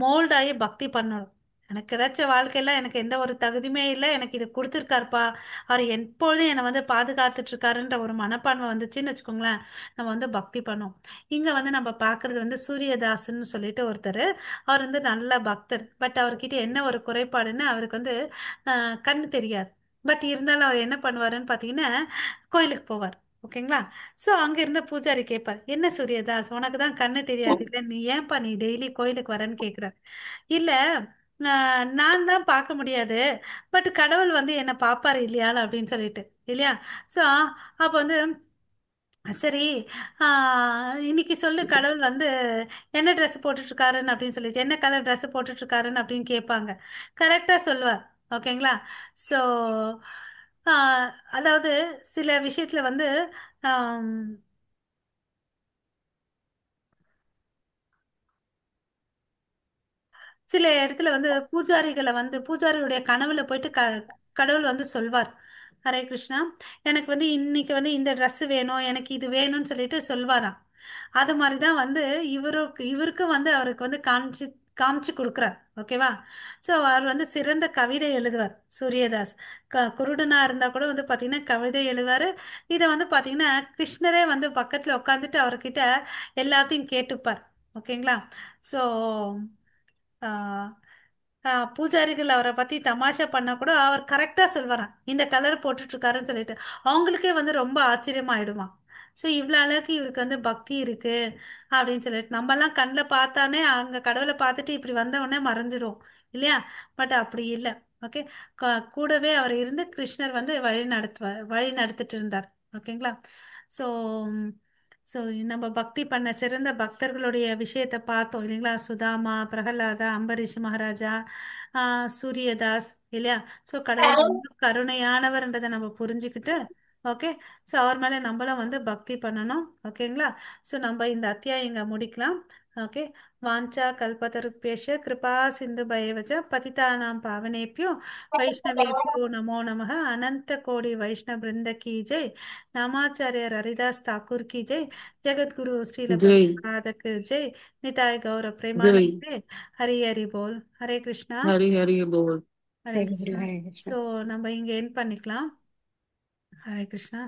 மோல்ட் ஆகி பக்தி பண்ணணும். எனக்கு கிடைச்ச வாழ்க்கையில எனக்கு எந்த ஒரு தகுதியுமே இல்லை, எனக்கு இது கொடுத்துருக்காருப்பா, அவர் எப்பொழுதும் என்னை வந்து பாதுகாத்துட்டு இருக்காருன்ற ஒரு மனப்பான்மை வந்துச்சுன்னு வச்சுக்கோங்களேன், நம்ம வந்து பக்தி பண்ணோம். இங்க வந்து நம்ம பார்க்கிறது வந்து சூரியதாஸ்ன்னு சொல்லிட்டு ஒருத்தர். அவர் வந்து நல்ல பக்தர். பட் அவர்கிட்ட என்ன ஒரு குறைபாடுன்னு, அவருக்கு வந்து கண்ணு தெரியாது. பட் இருந்தாலும் அவர் என்ன பண்ணுவாருன்னு பார்த்தீங்கன்னா, கோயிலுக்கு போவார். ஓகேங்களா? ஸோ அங்க இருந்த பூஜாரி கேட்பார், என்ன சூரியதாஸ், உனக்கு தான் கண்ணு தெரியாது இல்லை, நீ ஏன்பா நீ டெய்லி கோயிலுக்கு வரேன்னு கேட்குறார். இல்ல, நான் தான் பார்க்க முடியாது, பட் கடவுள் வந்து என்னை பார்ப்பாரு இல்லையா அப்படின்னு சொல்லிட்டு இல்லையா? ஸோ அப்போ வந்து சரி. இன்னைக்கு சொல்லு, கடவுள் வந்து என்ன ட்ரெஸ் போட்டுட்டு இருக்காருன்னு அப்படின்னு சொல்லிட்டு, என்ன கலர் ட்ரெஸ் போட்டுட்டு இருக்காருன்னு அப்படின்னு கேட்பாங்க. கரெக்டா சொல்லுவார். ஓகேங்களா? ஸோ அதாவது சில விஷயத்துல வந்து ஆம், சில இடத்துல வந்து பூஜாரிகளை வந்து பூஜாரியுடைய கனவுல போயிட்டு கடவுள் வந்து சொல்வார். ஹரே கிருஷ்ணா, எனக்கு வந்து இன்னைக்கு வந்து இந்த Dress வேணும், எனக்கு இது வேணும்னு சொல்லிட்டு சொல்வாராம். அது மாதிரி தான் வந்து இவருக்கும் வந்து அவருக்கு வந்து காமிச்சு காமிச்சு கொடுக்குறார். ஓகேவா? ஸோ அவர் வந்து சிறந்த கவிதை எழுதுவார், சூரியதாஸ். குருடனா இருந்தா கூட வந்து பார்த்தீங்கன்னா கவிதை எழுதுவார். இதை வந்து பார்த்தீங்கன்னா கிருஷ்ணரே வந்து பக்கத்தில் உட்காந்துட்டு அவர்கிட்ட எல்லாத்தையும் கேட்டுப்பார். ஓகேங்களா? ஸோ பூஜாரிகள் அவரை பத்தி தமாஷா பண்ணா கூட அவர் கரெக்டா சொல்வாராம், இந்த கலர் போட்டுட்டு இருக்காருன்னு சொல்லிட்டு. அவங்களுக்கே வந்து ரொம்ப ஆச்சரியமாயிடுமா. ஸோ இவ்வளோ அளவுக்கு இவருக்கு வந்து பக்தி இருக்கு அப்படின்னு சொல்லிட்டு, நம்ம எல்லாம் கண்ணில் பார்த்தானே அங்க கடவுளை பார்த்துட்டு இப்படி வந்த உடனே மறைஞ்சிரும் இல்லையா? பட் அப்படி இல்லை. ஓகே. கூடவே அவர் இருந்து கிருஷ்ணர் வந்து வழி நடத்திட்டு இருந்தார். ஓகேங்களா? ஸோ ஸோ நம்ம பக்தி பண்ண சிறந்த பக்தர்களுடைய விஷயத்தை பார்த்தோம் இல்லைங்களா? சுதாமா, பிரகலாதா, அம்பரீஷ் மகாராஜா, சூரியதாஸ் இல்லையா? ஸோ கடவுள் ரொம்ப கருணையானவர்ன்றதை நம்ம புரிஞ்சுக்கிட்டு, ஓகே, ஸோ அவர் மேலே நம்மளும் வந்து பக்தி பண்ணணும். ஓகேங்களா? ஸோ நம்ம இந்த அத்தியாயம் இங்க முடிக்கலாம். ஓகே. வாஞ்சா கல்பதருப்பேஷ கிருபா சிந்து பயவச்ச பதிதானாம் பாவனேபியோ வைஷ்ணவேபியோ நமோ நமः. அனந்த கோடி வைஷ்ணவ பிருந்த கி ஜெய். நாமாச்சாரியர் ஹரிதாஸ் தாக்கூர் की जय. जगत गुरु श्रील जय प्रभुपाद की जय. निताय गौर जय प्रेमानंदे. हरि हरि बोल. हरे कृष्णा. हरि हरि बोल। हरे हरे कृष्ण कृष्णा. हरे कृष्ण ஸோ நம்ம இங்கே என் பண்ணிக்கலாம். ஹரே கிருஷ்ணா.